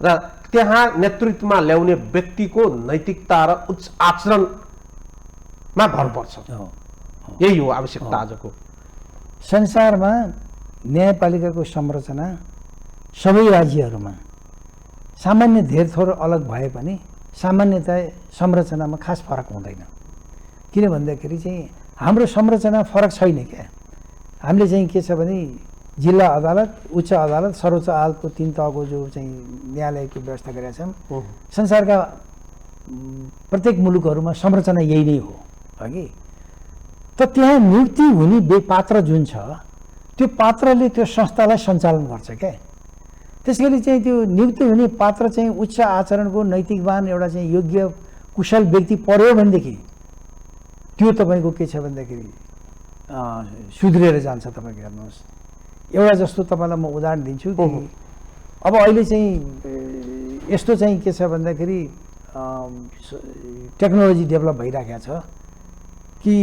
A: र त्यहाँ नेतृत्वमा ल्याउने व्यक्तिको नैतिकता र उच्च आचरणमा भर पर्छ। यही हो आवश्यकता आजको।
B: संसारमा न्यायपालिकाको संरचना सबै राज्यहरूमा सामान्य धेर थोर अलग भए पनि सामान्यतया संरचनामा खास फरक हुँदैन। किन भन्दाखेरि चाहिँ हाम्रो संरचना फरक छैन क्या। हामीले चाहिँ के छ भने जिल्ला अदालत, उच्च अदालत, सर्वोच्च अदालतको 3 तहको जो चाहिँ न्यायालयको व्यवस्था गरेका छौँ, संसारका प्रत्येक मुलुकहरूमा संरचना यही नै हो अघि। त त्यहाँ नियुक्ति हुने पात्र जुन छ, त्यो पात्रले त्यो संस्थालाई सञ्चालन गर्छ क्या। त्यसैले चाहिँ त्यो नियुक्ति हुने पात्र चाहिँ उच्च आचरणको नैतिकवान एउटा चाहिँ योग्य कुशल व्यक्ति पर्यो भनेदेखि त्यो तपाईँको के छ भन्दाखेरि सुध्रिएर जान्छ। तपाईँको हेर्नुहोस्, एउटा जस्तो तपाईँलाई म उदाहरण दिन्छु कि अब अहिले चाहिँ यस्तो चाहिँ के छ भन्दाखेरि टेक्नोलोजी डेभलप भइराखेको छ कि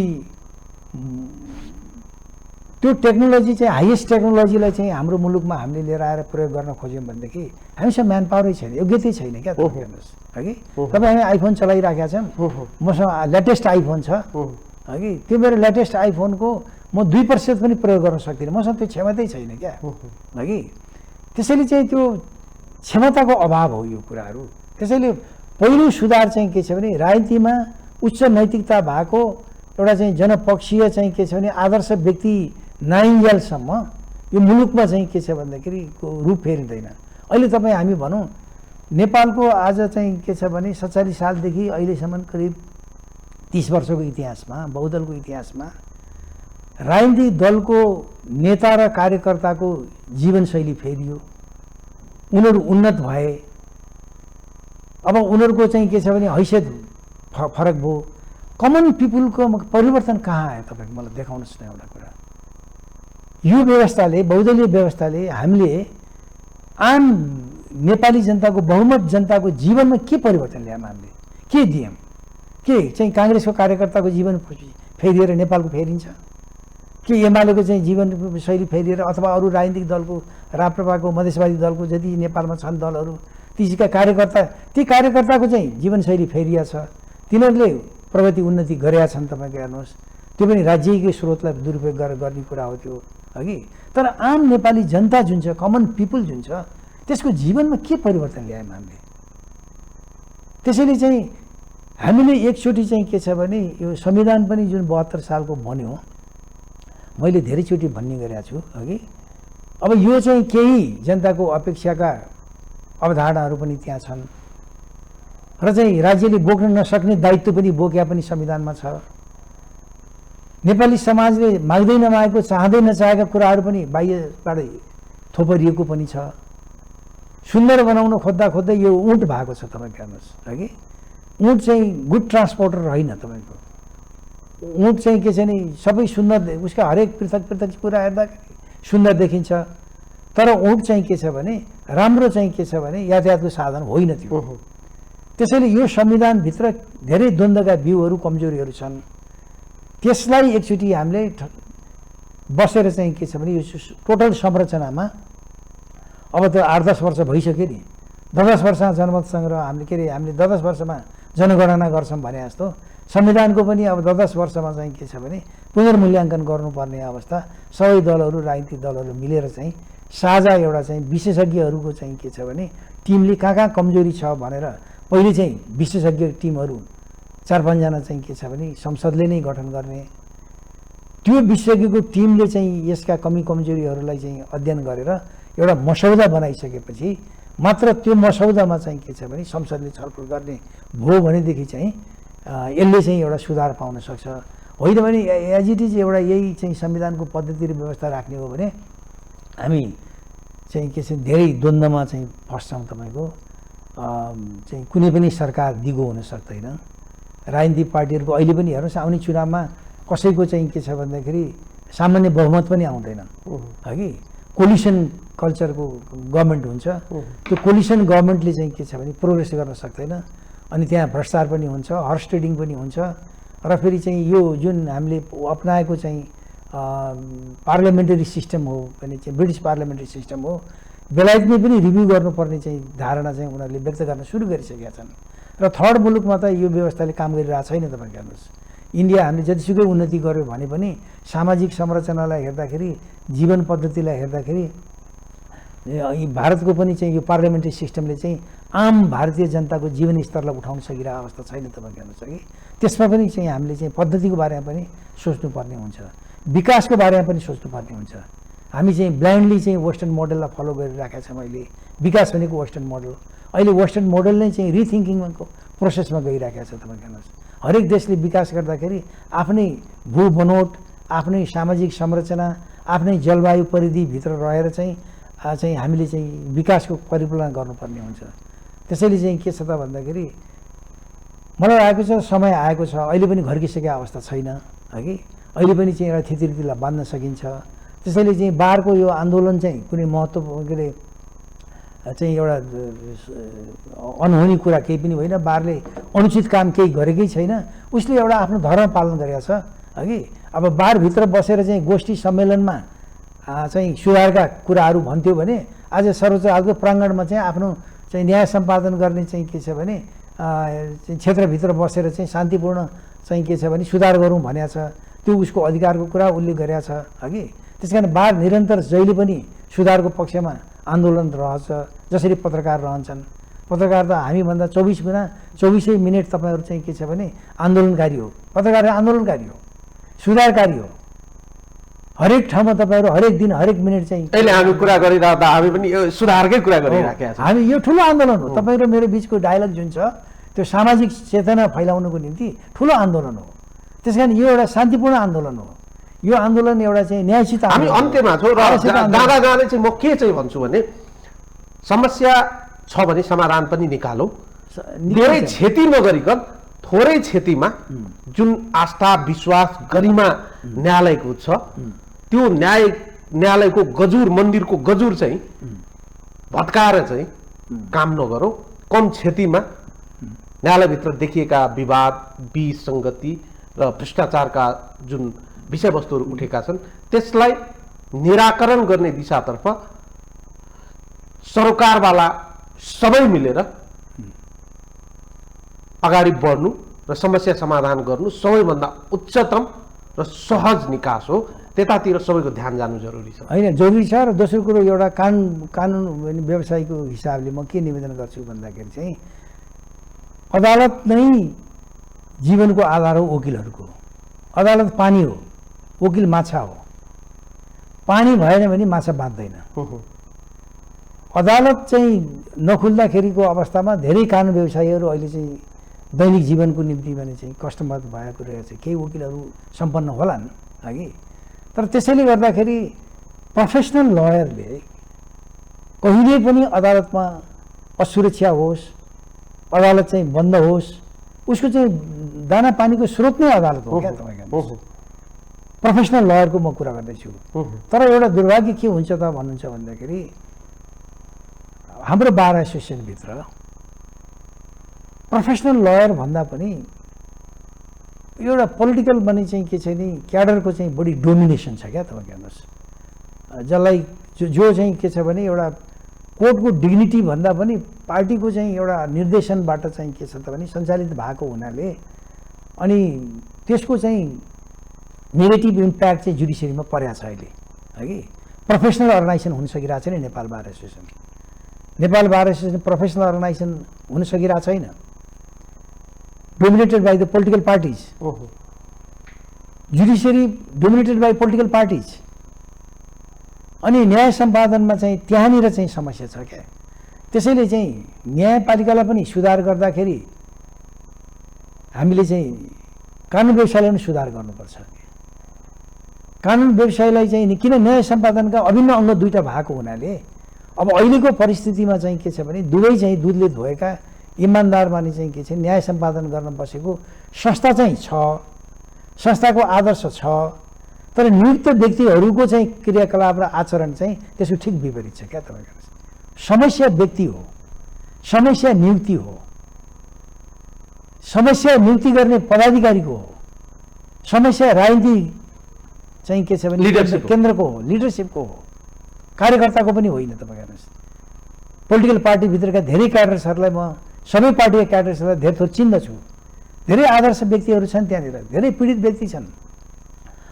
B: त्यो टेक्नोलोजी चाहिँ हाइएस्ट टेक्नोलोजीलाई चाहिँ हाम्रो मुलुकमा हामीले लिएर आएर प्रयोग गर्न खोज्यौँ भनेदेखि हामीसँग म्यान पावरै छैन, योग्यतै छैन क्या। तपाईँ हेर्नुहोस् हगि, तपाईँ हामी आइफोन चलाइराखेका छौँ, मसँग लेटेस्ट आइफोन छ हगि, त्यो मेरो लेटेस्ट आइफोनको म 2% पनि प्रयोग गर्न सक्दिनँ, मसँग त्यो क्षमतै छैन क्या हगि। त्यसैले चाहिँ त्यो क्षमताको अभाव हो यो कुराहरू। त्यसैले पहिलो सुधार चाहिँ के छ भने राजनीतिमा उच्च नैतिकता भएको एउटा चाहिँ जनपक्षीय चाहिँ के छ भने आदर्श व्यक्ति नआइन्जेलसम्म यो मुलुकमा चाहिँ के छ भन्दाखेरि रूप फेरिँदैन। अहिले तपाईँ हामी भनौँ नेपालको आज चाहिँ के छ भने 47 सालदेखि अहिलेसम्म करिब 30 वर्षको इतिहासमा, बहुदलको इतिहासमा राजनीतिक दलको नेता र कार्यकर्ताको जीवनशैली फेरियो, उनीहरू उन्नत भए। अब उनीहरूको चाहिँ के छ भने हैसियत फरक भयो। कमन पिपुलको परिवर्तन कहाँ आयो तपाईँको मलाई देखाउनुहोस् न एउटा कुरा। यो व्यवस्थाले, बहुदलीय व्यवस्थाले हामीले आम नेपाली जनताको, बहुमत जनताको जीवनमा के परिवर्तन ल्यायौँ, हामीले के दियौँ? के चाहिँ काङ्ग्रेसको कार्यकर्ताको जीवन फेरिएर नेपालको फेरिन्छ? के एमालेको चाहिँ जीवनशैली फेरिएर अथवा अरू राजनीतिक दलको राप्रपाको मधेसवादी दलको जति नेपालमा छन् दलहरू तीका कार्यकर्ता ती कार्यकर्ताको चाहिँ जीवनशैली फेरिया छ, तिनीहरूले प्रगति उन्नति गरेका छन्। तपाईँको हेर्नुहोस्, त्यो पनि राज्यकै स्रोतलाई दुरुपयोग गर्ने कुरा हो त्यो, हगि। तर आम नेपाली जनता जुन छ, कमन पिपुल जुन छ, त्यसको जीवनमा के परिवर्तन ल्यायौँ हामीले? त्यसैले चाहिँ हामीले एकचोटि चाहिँ के छ भने यो संविधान पनि जुन 72 सालको बन्यो, मैले धेरैचोटि भन्ने गरेको छु, हगि। अब यो चाहिँ केही जनताको अपेक्षाका अवधारणाहरू पनि त्यहाँ छन् र चाहिँ राज्यले बोक्न नसक्ने दायित्व पनि बोक्या पनि संविधानमा छ। नेपाली समाजले माग्दै नमागेको, चाहँदै नचाहेका कुराहरू पनि बाहिरबाट थोपरिएको पनि छ। सुन्दर बनाउन खोज्दा खोज्दै यो ऊँट भएको छ। तपाईँको हेर्नुहोस्, हगि। ऊँट चाहिँ गुड ट्रान्सपोर्टर होइन। तपाईँको ऊँट चाहिँ के छ नि, सबै सुन्दर, उसका हरेक पृथक पृथक कुरा हेर्दाखेरि सुन्दर देखिन्छ, तर ऊँट चाहिँ के छ भने राम्रो चाहिँ के छ भने यातायातको साधन होइन त्यो। त्यसैले यो संविधानभित्र धेरै द्वन्द्वका बिउहरू, कमजोरीहरू छन्। त्यसलाई एकचोटि हामीले बसेर चाहिँ के छ भने यो टोटल संरचनामा अब त 8-10 वर्ष भइसक्यो नि, 10 वर्षमा जनमत सङ्ग्रह हामीले 10 वर्षमा जनगणना गर्छौँ भने जस्तो संविधानको पनि अब 10 वर्षमा चाहिँ के छ भने पुनर्मूल्याङ्कन गर्नुपर्ने अवस्था सबै दलहरू, राजनीतिक दलहरू मिलेर चाहिँ साझा एउटा चाहिँ विशेषज्ञहरूको चाहिँ के छ भने टिमले कहाँ कमजोरी छ भनेर पहिले चाहिँ विशेषज्ञ टिमहरू 4-5 जना चाहिँ के छ भने संसदले नै गठन गर्ने, त्यो विशेषज्ञको टिमले चाहिँ यसका कमी कमजोरीहरूलाई चाहिँ अध्ययन गरेर एउटा मसौदा बनाइसकेपछि मात्र त्यो मसौदामा चाहिँ के छ भने संसदले छलफल गर्ने भयो भनेदेखि चाहिँ यसले चाहिँ एउटा सुधार पाउन सक्छ। होइन भने एज इट इज एउटा यही चाहिँ संविधानको पद्धति र व्यवस्था राख्ने हो भने हामी चाहिँ के छ धेरै द्वन्द्वमा चाहिँ फस्छौँ। तपाईँको चाहिँ कुनै पनि सरकार दिगो हुन सक्दैन। राजनीतिक पार्टीहरूको अहिले पनि हेर्नुहोस्, आउने चुनावमा कसैको चाहिँ के छ भन्दाखेरि सामान्य बहुमत पनि आउँदैन, हगि। कोलिसन कल्चरको गभर्मेन्ट हुन्छ, त्यो कोलिसन गभर्मेन्टले चाहिँ के छ भने प्रोग्रेस गर्न सक्दैन, अनि त्यहाँ भ्रष्टाचार पनि हुन्छ, हर्स ट्रेडिङ पनि हुन्छ। र फेरि चाहिँ यो जुन हामीले अपनाएको चाहिँ पार्लियामेन्टरी सिस्टम हो भने चाहिँ ब्रिटिस पार्लियामेन्टरी सिस्टम हो, बेलायतमै पनि रिभ्यू गर्नुपर्ने चाहिँ धारणा चाहिँ उनीहरूले व्यक्त गर्न सुरु गरिसकेका छन्। र थर्ड मुलुकमा त यो व्यवस्थाले काम गरिरहेको छैन। तपाईँको हेर्नुहोस्, इन्डिया हामीले जतिसुकै उन्नति गर्यो भने पनि सामाजिक संरचनालाई हेर्दाखेरि, जीवन पद्धतिलाई हेर्दाखेरि भारतको पनि चाहिँ यो पार्लियामेन्ट्री सिस्टमले चाहिँ आम भारतीय जनताको जीवन स्तरलाई उठाउन सकिरहेको अवस्था छैन। तपाईँको हेर्नुहोस्, कि त्यसमा पनि चाहिँ हामीले चाहिँ पद्धतिको बारेमा पनि सोच्नुपर्ने हुन्छ, विकासको बारेमा पनि सोच्नुपर्ने हुन्छ। हामी चाहिँ ब्लाइन्डली चाहिँ वेस्टर्न मोडललाई फलो गरिराखेका छौँ। अहिले विकास भनेको वेस्टर्न मोडल, अहिले वेस्टर्न मोडल नै चाहिँ रिथिङ्किङको प्रोसेसमा गइराखेको छ। तपाईँको हेर्नुहोस्, हरेक देशले विकास गर्दाखेरि आफ्नै भू बनोट, आफ्नै सामाजिक संरचना, आफ्नै जलवायु परिधिभित्र रहेर चाहिँ हामीले चाहिँ विकासको परिकल्पना गर्नुपर्ने हुन्छ। त्यसैले चाहिँ के छ त भन्दाखेरि मलाई लागेको छ समय आएको छ, अहिले पनि घर्किसकेको अवस्था छैन, हगि। अहिले पनि चाहिँ एउटा थितिलाई बाँध्न सकिन्छ। त्यसैले चाहिँ बारको यो आन्दोलन चाहिँ कुनै महत्त्व के अरे चाहिँ एउटा अनहोनी कुरा केही पनि होइन। बारले अनुचित काम केही गरेकै छैन, उसले एउटा आफ्नो धर्म पालन गरेको छ, हगि। अब बारभित्र बसेर चाहिँ गोष्ठी सम्मेलनमा चाहिँ सुधारका कुराहरू भन्थ्यो भने आज सर्वोच्च अदालतको प्राङ्गणमा चाहिँ आफ्नो चाहिँ न्याय सम्पादन गर्ने चाहिँ के छ भने क्षेत्रभित्र बसेर चाहिँ शान्तिपूर्ण चाहिँ के छ भने सुधार गरौँ भनेको छ। त्यो उसको अधिकारको कुरा उसले गरेको छ, हगि। त्यस कारण बार निरन्तर जहिले पनि सुधारको पक्षमा आन्दोलन रहन्छ। जसरी पत्रकार रहन्छन्, पत्रकार त हामीभन्दा 24 गुणा 24 मिनट तपाईँहरू चाहिँ के छ भने आन्दोलनकारी हो। पत्रकार आन्दोलनकारी हो, सुधारकारी हो। हरेक ठाउँमा तपाईँहरू हरेक दिन हरेक मिनट चाहिँ
A: अहिले हामी कुरा गरिरहँदा हामी पनि यो सुधारकै कुरा गरिराखेका छौँ।
B: हामी यो ठुलो आन्दोलन हो। तपाईँ र मेरो बिचको डायलग जुन छ त्यो सामाजिक चेतना फैलाउनको निम्ति ठुलो आन्दोलन हो। त्यस कारण यो एउटा शान्तिपूर्ण आन्दोलन हो। यो आन्दोलन एउटा चाहिँ न्यायसित
A: हामी अन्त्यमा छौँ र जाँदा जाँदै चाहिँ म के चाहिँ भन्छु भने समस्या छ भने समाधान पनि निकालौँ। धेरै क्षति नगरिकन थोरै क्षतिमा जुन आस्था, विश्वास, गरिमा न्यायालयको छ त्यो न्यायालयको गजुर, मन्दिरको गजुर चाहिँ भत्काएर चाहिँ काम नगरौँ। कम क्षतिमा न्यायालयभित्र देखिएका विवाद, विसङ्गति र भ्रष्टाचारका जुन विषयवस्तुहरू उठेका छन् त्यसलाई निराकरण गर्ने दिशातर्फ सरकारवाला सबै मिलेर अगाडि बढ्नु र समस्या समाधान गर्नु सबैभन्दा उच्चतम र सहज निकास हो। त्यतातिर सबैको ध्यान जानु जरुरी छ।
B: होइन, जरुरी छ। र दोस्रो कुरो एउटा कानुन व्यवसायको हिसाबले म के निवेदन गर्छु भन्दाखेरि चाहिँ अदालत नै जीवनको आधार हो वकिलहरूको। अदालत पानी हो, वकिल माछा हो। पानी भएन भने माछा बाँच्दैन। अदालत चाहिँ नखुल्दाखेरिको अवस्थामा धेरै कानुन व्यवसायीहरू अहिले चाहिँ दैनिक जीवनको निम्ति भने चाहिँ कष्टमत भएको रहेछ। केही वकिलहरू सम्पन्न होलान् अघि, तर त्यसैले गर्दाखेरि प्रोफेसनल लयरले कहिले पनि अदालतमा असुरक्षा होस्, अदालत चाहिँ बन्द होस्, उसको चाहिँ दाना पानीको स्रोत नै अदालत हो क्या तपाईँको। प्रोफेसनल लयरको म कुरा गर्दैछु। तर एउटा दुर्भाग्य के हुन्छ त भन्नुहुन्छ भन्दाखेरि हाम्रो बार एसोसिएसनभित्र प्रोफेसनल लयर भन्दा पनि एउटा पोलिटिकल भने चाहिँ के छ नि क्याडरको चाहिँ बढी डोमिनेसन छ क्या तपाईँ हेर्नुहोस्। जसलाई जो चाहिँ के छ भने एउटा कोर्टको डिग्निटी भन्दा पनि पार्टीको चाहिँ एउटा निर्देशनबाट चाहिँ के छ त भने सञ्चालित भएको हुनाले अनि त्यसको चाहिँ नेगेटिभ इम्प्याक्ट चाहिँ जुडिसियरीमा परेको छ अहिले है। प्रोफेसनल अर्गनाइजेसन हुन सकिरहेको छैन Nepal bar association. Nepal bar association professional organisation हुन सकिरहेको छैन। Dominated by the political parties. Judiciary dominated by political parties. अनि न्याय सम्पादनमा चाहिँ त्यहाँनिर चाहिँ समस्या छ क्या। त्यसैले चाहिँ न्यायपालिकालाई पनि सुधार गर्दाखेरि हामीले चाहिँ कानुन व्यवसायलाई पनि सुधार गर्नुपर्छ। कानुन व्यवसायलाई चाहिँ किन न्याय सम्पादनका अभिन्न अङ्ग दुईटा भएको हुनाले अब अहिलेको परिस्थितिमा चाहिँ के छ भने दुवै चाहिँ दुधले धोएका इमान्दार माने चाहिँ के छ न्याय सम्पादन गर्न बसेको संस्था चाहिँ छ, संस्थाको आदर्श छ, तर नियुक्त व्यक्तिहरूको चाहिँ क्रियाकलाप र आचरण चाहिँ त्यसको ठिक विपरीत छ क्या तपाईँको। समस्या व्यक्ति हो, समस्या नियुक्ति हो, समस्या नियुक्ति गर्ने पदाधिकारीको हो, समस्या राजनीति चाहिँ के छ भने केन्द्रको हो, लिडरसिपको हो, कार्यकर्ताको पनि होइन। तपाईँ हेर्नुहोस् पोलिटिकल पार्टीभित्रका धेरै क्याडर्सहरूलाई म सबै पार्टीका क्याडर्सहरूलाई धेरै थोर चिन्दछु। धेरै आदर्श व्यक्तिहरू छन् त्यहाँनिर, धेरै पीडित व्यक्ति छन्।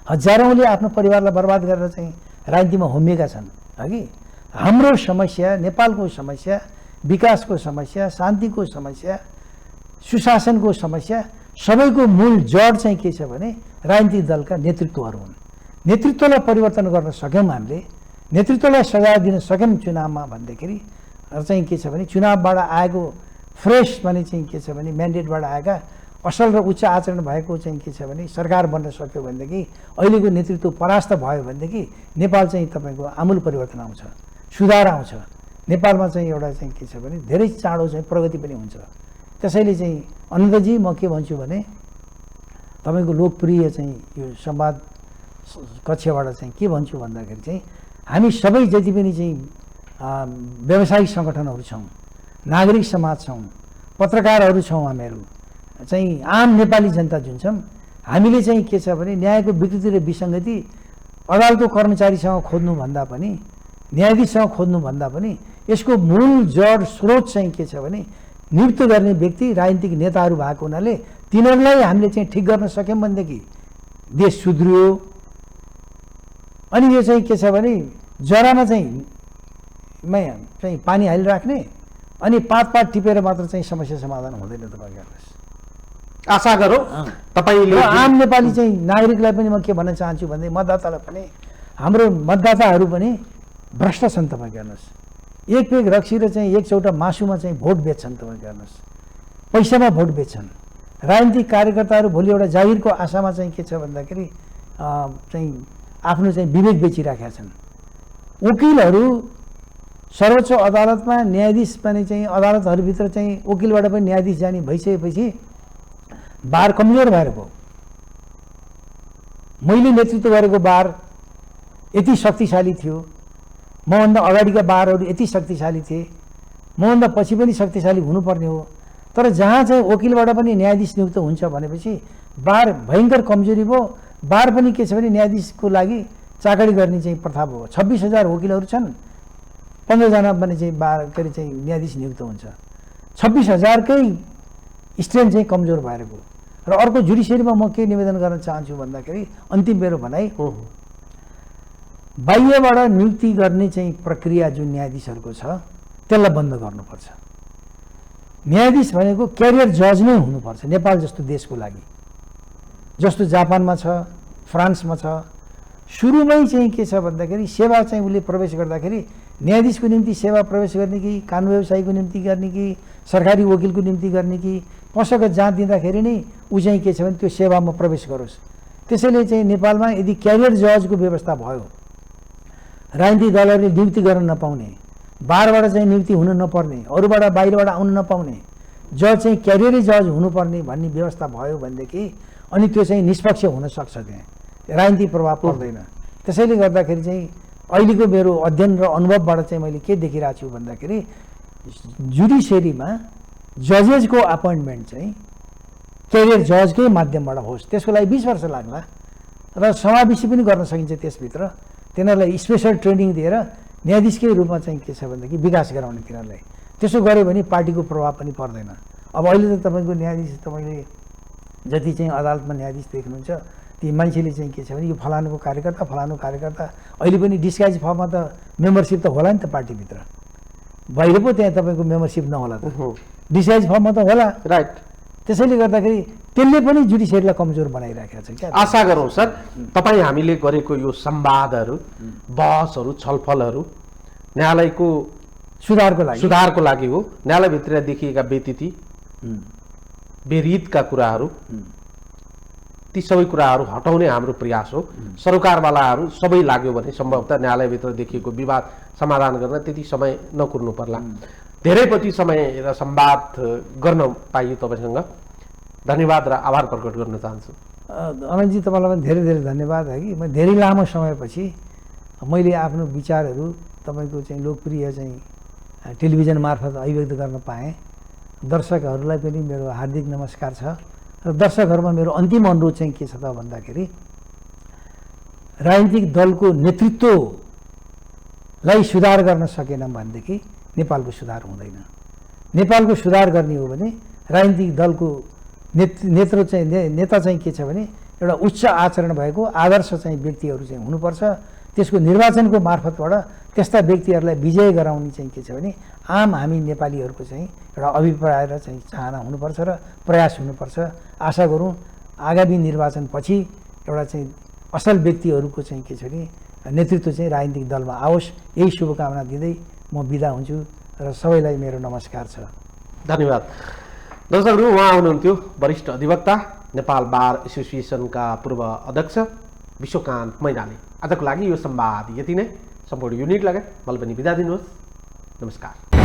B: हजारौँले आफ्नो परिवारलाई बर्बाद गरेर चाहिँ राजनीतिमा होमिएका छन् हगि। हाम्रो समस्या, नेपालको समस्या, विकासको समस्या, शान्तिको समस्या, सुशासनको समस्या सबैको मूल जड चाहिँ के छ भने राजनीतिक दलका नेतृत्वहरू हुन्। नेतृत्वलाई परिवर्तन गर्न सक्यौँ हामीले, नेतृत्वलाई सजाय दिन सक्यौँ चुनावमा भन्दाखेरि चाहिँ के छ भने चुनावबाट आएको फ्रेस भने चाहिँ के छ भने म्यान्डेटबाट आएका असल र उच्च आचरण भएको चाहिँ के छ भने सरकार बन्न सक्यो भनेदेखि, अहिलेको नेतृत्व परास्त भयो भनेदेखि नेपाल चाहिँ तपाईँको आमूल परिवर्तन आउँछ, सुधार आउँछ। नेपालमा चाहिँ एउटा चाहिँ के छ भने धेरै चाँडो चाहिँ प्रगति पनि हुन्छ। त्यसैले चाहिँ अनन्तजी म के भन्छु भने तपाईँको लोकप्रिय चाहिँ यो संवाद कक्षबाट चाहिँ के भन्छु भन्दाखेरि चाहिँ हामी सबै जति पनि चाहिँ व्यावसायिक सङ्गठनहरू छौँ, नागरिक समाज छौँ, पत्रकारहरू छौँ, हामीहरू चाहिँ आम नेपाली जनता जुन छौँ, हामीले चाहिँ के छ भने न्यायको विकृति र विसङ्गति अदालतको कर्मचारीसँग खोज्नुभन्दा पनि, न्यायाधीशसँग खोज्नुभन्दा पनि यसको मूल जड स्रोत चाहिँ के छ भने नियुक्त गर्ने व्यक्ति राजनीतिक नेताहरू भएको हुनाले तिनीहरूलाई हामीले चाहिँ ठिक गर्न सक्यौँ भनेदेखि देश सुध्रियो। अनि यो चाहिँ के छ भने जरामा चाहिँ पानी हालिराख्ने अनि पात टिपेर मात्र चाहिँ समस्या समाधान हुँदैन। तपाईँको
A: आशा गरौँ तपाईँले
B: आम नेपाली चाहिँ नागरिकलाई पनि म के भन्न चाहन्छु भने मतदातालाई पनि, हाम्रो मतदाताहरू पनि भ्रष्ट छन्। तपाईँको हेर्नुहोस् एक पेग रक्सी र चाहिँ एक चौटा मासुमा चाहिँ भोट बेच्छन्। तपाईँको हेर्नुहोस् पैसामा भोट बेच्छन्। राजनीतिक कार्यकर्ताहरू भोलि एउटा जागिरको आशामा चाहिँ के छ भन्दाखेरि चाहिँ आफ्नो चाहिँ विवेक बेचिराखेका छन्। वकिलहरू सर्वोच्च अदालतमा न्यायाधीश पनि चाहिँ अदालतहरूभित्र चाहिँ वकिलबाट पनि न्यायाधीश जाने भइसकेपछि बार कमजोर भएर गयो। मैले नेतृत्व गरेको बार यति शक्तिशाली थियो, मभन्दा अगाडिका बारहरू यति शक्तिशाली थिए, मभन्दा पछि पनि शक्तिशाली हुनुपर्ने हो। तर जहाँ चाहिँ वकिलबाट पनि न्यायाधीश नियुक्त हुन्छ भनेपछि बार भयङ्कर कमजोरी भयो बार पनि के छ भने न्यायाधीशको लागि चाकरी गर्ने चाहिँ प्रथा भयो। 26,000 वकिलहरू छन्, 15जना पनि चाहिँ के अरे चाहिँ न्यायाधीश नियुक्त हुन्छ। 26,000कै स्ट्रेन्थ चाहिँ कमजोर भएर गयो। र अर्को जुडिसियरीमा म के निवेदन गर्न चाहन्छु भन्दाखेरि अन्तिम मेरो भनाइ, बाह्यबाट नियुक्ति गर्ने चाहिँ प्रक्रिया जुन न्यायाधीशहरूको छ त्यसलाई बन्द गर्नुपर्छ। न्यायाधीश भनेको क्यारियर जज नै हुनुपर्छ नेपाल जस्तो देशको लागि, जस्तो जापानमा छ, फ्रान्समा छ। सुरुमै चाहिँ के छ भन्दाखेरि सेवा चाहिँ उसले प्रवेश गर्दाखेरि न्यायाधीशको निम्ति सेवा प्रवेश गर्ने कि कानुन व्यवसायीको निम्ति गर्ने कि सरकारी वकिलको निम्ति गर्ने कि कसैको जाँच दिँदाखेरि नै ऊ चाहिँ के छ भने त्यो सेवामा प्रवेश गरोस्। त्यसैले चाहिँ नेपालमा यदि क्यारियर जजको व्यवस्था भयो, राजनीतिक दलहरूले नियुक्ति गर्न नपाउने, बारबाट चाहिँ नियुक्ति हुन नपर्ने, अरूबाट बाहिरबाट आउन नपाउने, जज चाहिँ क्यारियरै जज हुनुपर्ने भन्ने व्यवस्था भयो भनेदेखि अनि त्यो चाहिँ निष्पक्ष हुन सक्छ, त्यहाँ राजनीतिक प्रभाव पर्दैन। त्यसैले गर्दाखेरि चाहिँ अहिलेको मेरो अध्ययन र अनुभवबाट चाहिँ मैले के देखिरहेको छु भन्दाखेरि जुडिसियरीमा जजेसको अपोइन्टमेन्ट चाहिँ क्यारियर जजकै माध्यमबाट होस्। त्यसको लागि 20 वर्ष लाग्ला र समावेशी पनि गर्न सकिन्छ त्यसभित्र। तिनीहरूलाई स्पेसल ट्रेनिङ दिएर न्यायाधीशकै रूपमा चाहिँ के छ भनेदेखि विकास गराउने तिनीहरूलाई। त्यसो गऱ्यो भने पार्टीको प्रभाव पनि पर्दैन। अब अहिले त तपाईँको न्यायाधीश, तपाईँले जति चाहिँ अदालतमा न्यायाधीश देख्नुहुन्छ ती मान्छेले चाहिँ के छ भने यो फलानुको कार्यकर्ता अहिले पनि डिस्गाइज फर्ममा त मेम्बरसिप त होला नि त पार्टीभित्र, बाहिर पो त्यहाँ तपाईँको मेम्बरसिप नहोला त, डिस्गाइज फर्ममा त होला,
A: राइट।
B: त्यसैले गर्दाखेरि त्यसले पनि जुडिसियरीलाई कमजोर बनाइराखेको छ क्या।
A: आशा गरौँ सर तपाईँ हामीले गरेको यो संवादहरू, बहसहरू, छलफलहरू न्यायालयको सुधारको लागि हो। न्यायालयभित्र देखिएका व्यतिथि, बेरितका कुराहरू, ती सबै कुराहरू हटाउने हाम्रो प्रयास हो। सरकारवालाहरू सबै लाग्यो भने सम्भवतः न्यायालयभित्र देखिएको विवाद समाधान गर्न त्यति समय नकुर्नु पर्ला। धेरैपट्टि समय र संवाद गर्न पाइयो तपाईँसँग। धन्यवाद र आभार प्रकट गर्न चाहन्छु।
B: अनन्तजी तपाईँलाई पनि धेरै धेरै धन्यवाद है कि म धेरै लामो समयपछि मैले आफ्नो विचारहरू तपाईँको चाहिँ लोकप्रिय चाहिँ टेलिभिजन मार्फत अभिव्यक्त गर्न पाएँ। दर्शकहरूलाई पनि मेरो हार्दिक नमस्कार छ। र दर्शकहरूमा मेरो अन्तिम अनुरोध चाहिँ के छ त भन्दाखेरि राजनीतिक दलको नेतृत्वलाई सुधार गर्न सकेन भनेदेखि नेपालको सुधार हुँदैन। नेपालको सुधार गर्ने हो भने राजनीतिक दलको नेता चाहिँ के छ भने एउटा उच्च आचरण भएको आदर्श चाहिँ व्यक्तिहरू चाहिँ हुनुपर्छ। त्यसको निर्वाचनको मार्फतबाट त्यस्ता व्यक्तिहरूलाई विजय गराउने चाहिँ के छ भने आम हामी नेपालीहरूको चाहिँ एउटा अभिप्राय र चाहिँ चाहना हुनुपर्छ र प्रयास हुनुपर्छ। आशा गरौँ आगामी निर्वाचनपछि एउटा चाहिँ असल व्यक्तिहरूको चाहिँ के छ भने नेतृत्व चाहिँ राजनीतिक दलमा आओस्। यही शुभकामना दिँदै म बिदा हुन्छु र सबैलाई मेरो नमस्कार छ।
A: धन्यवाद। दर्शकहरू, उहाँ हुनुहुन्थ्यो वरिष्ठ अधिवक्ता, नेपाल बार एसोसिएसनका पूर्व अध्यक्ष विश्वकान्त मैनाली। आजको लागि यो संवाद यति नै। सम्पूर्ण युनिट लगायत मलाई पनि बिदा दिनुहोस्। नमस्कार।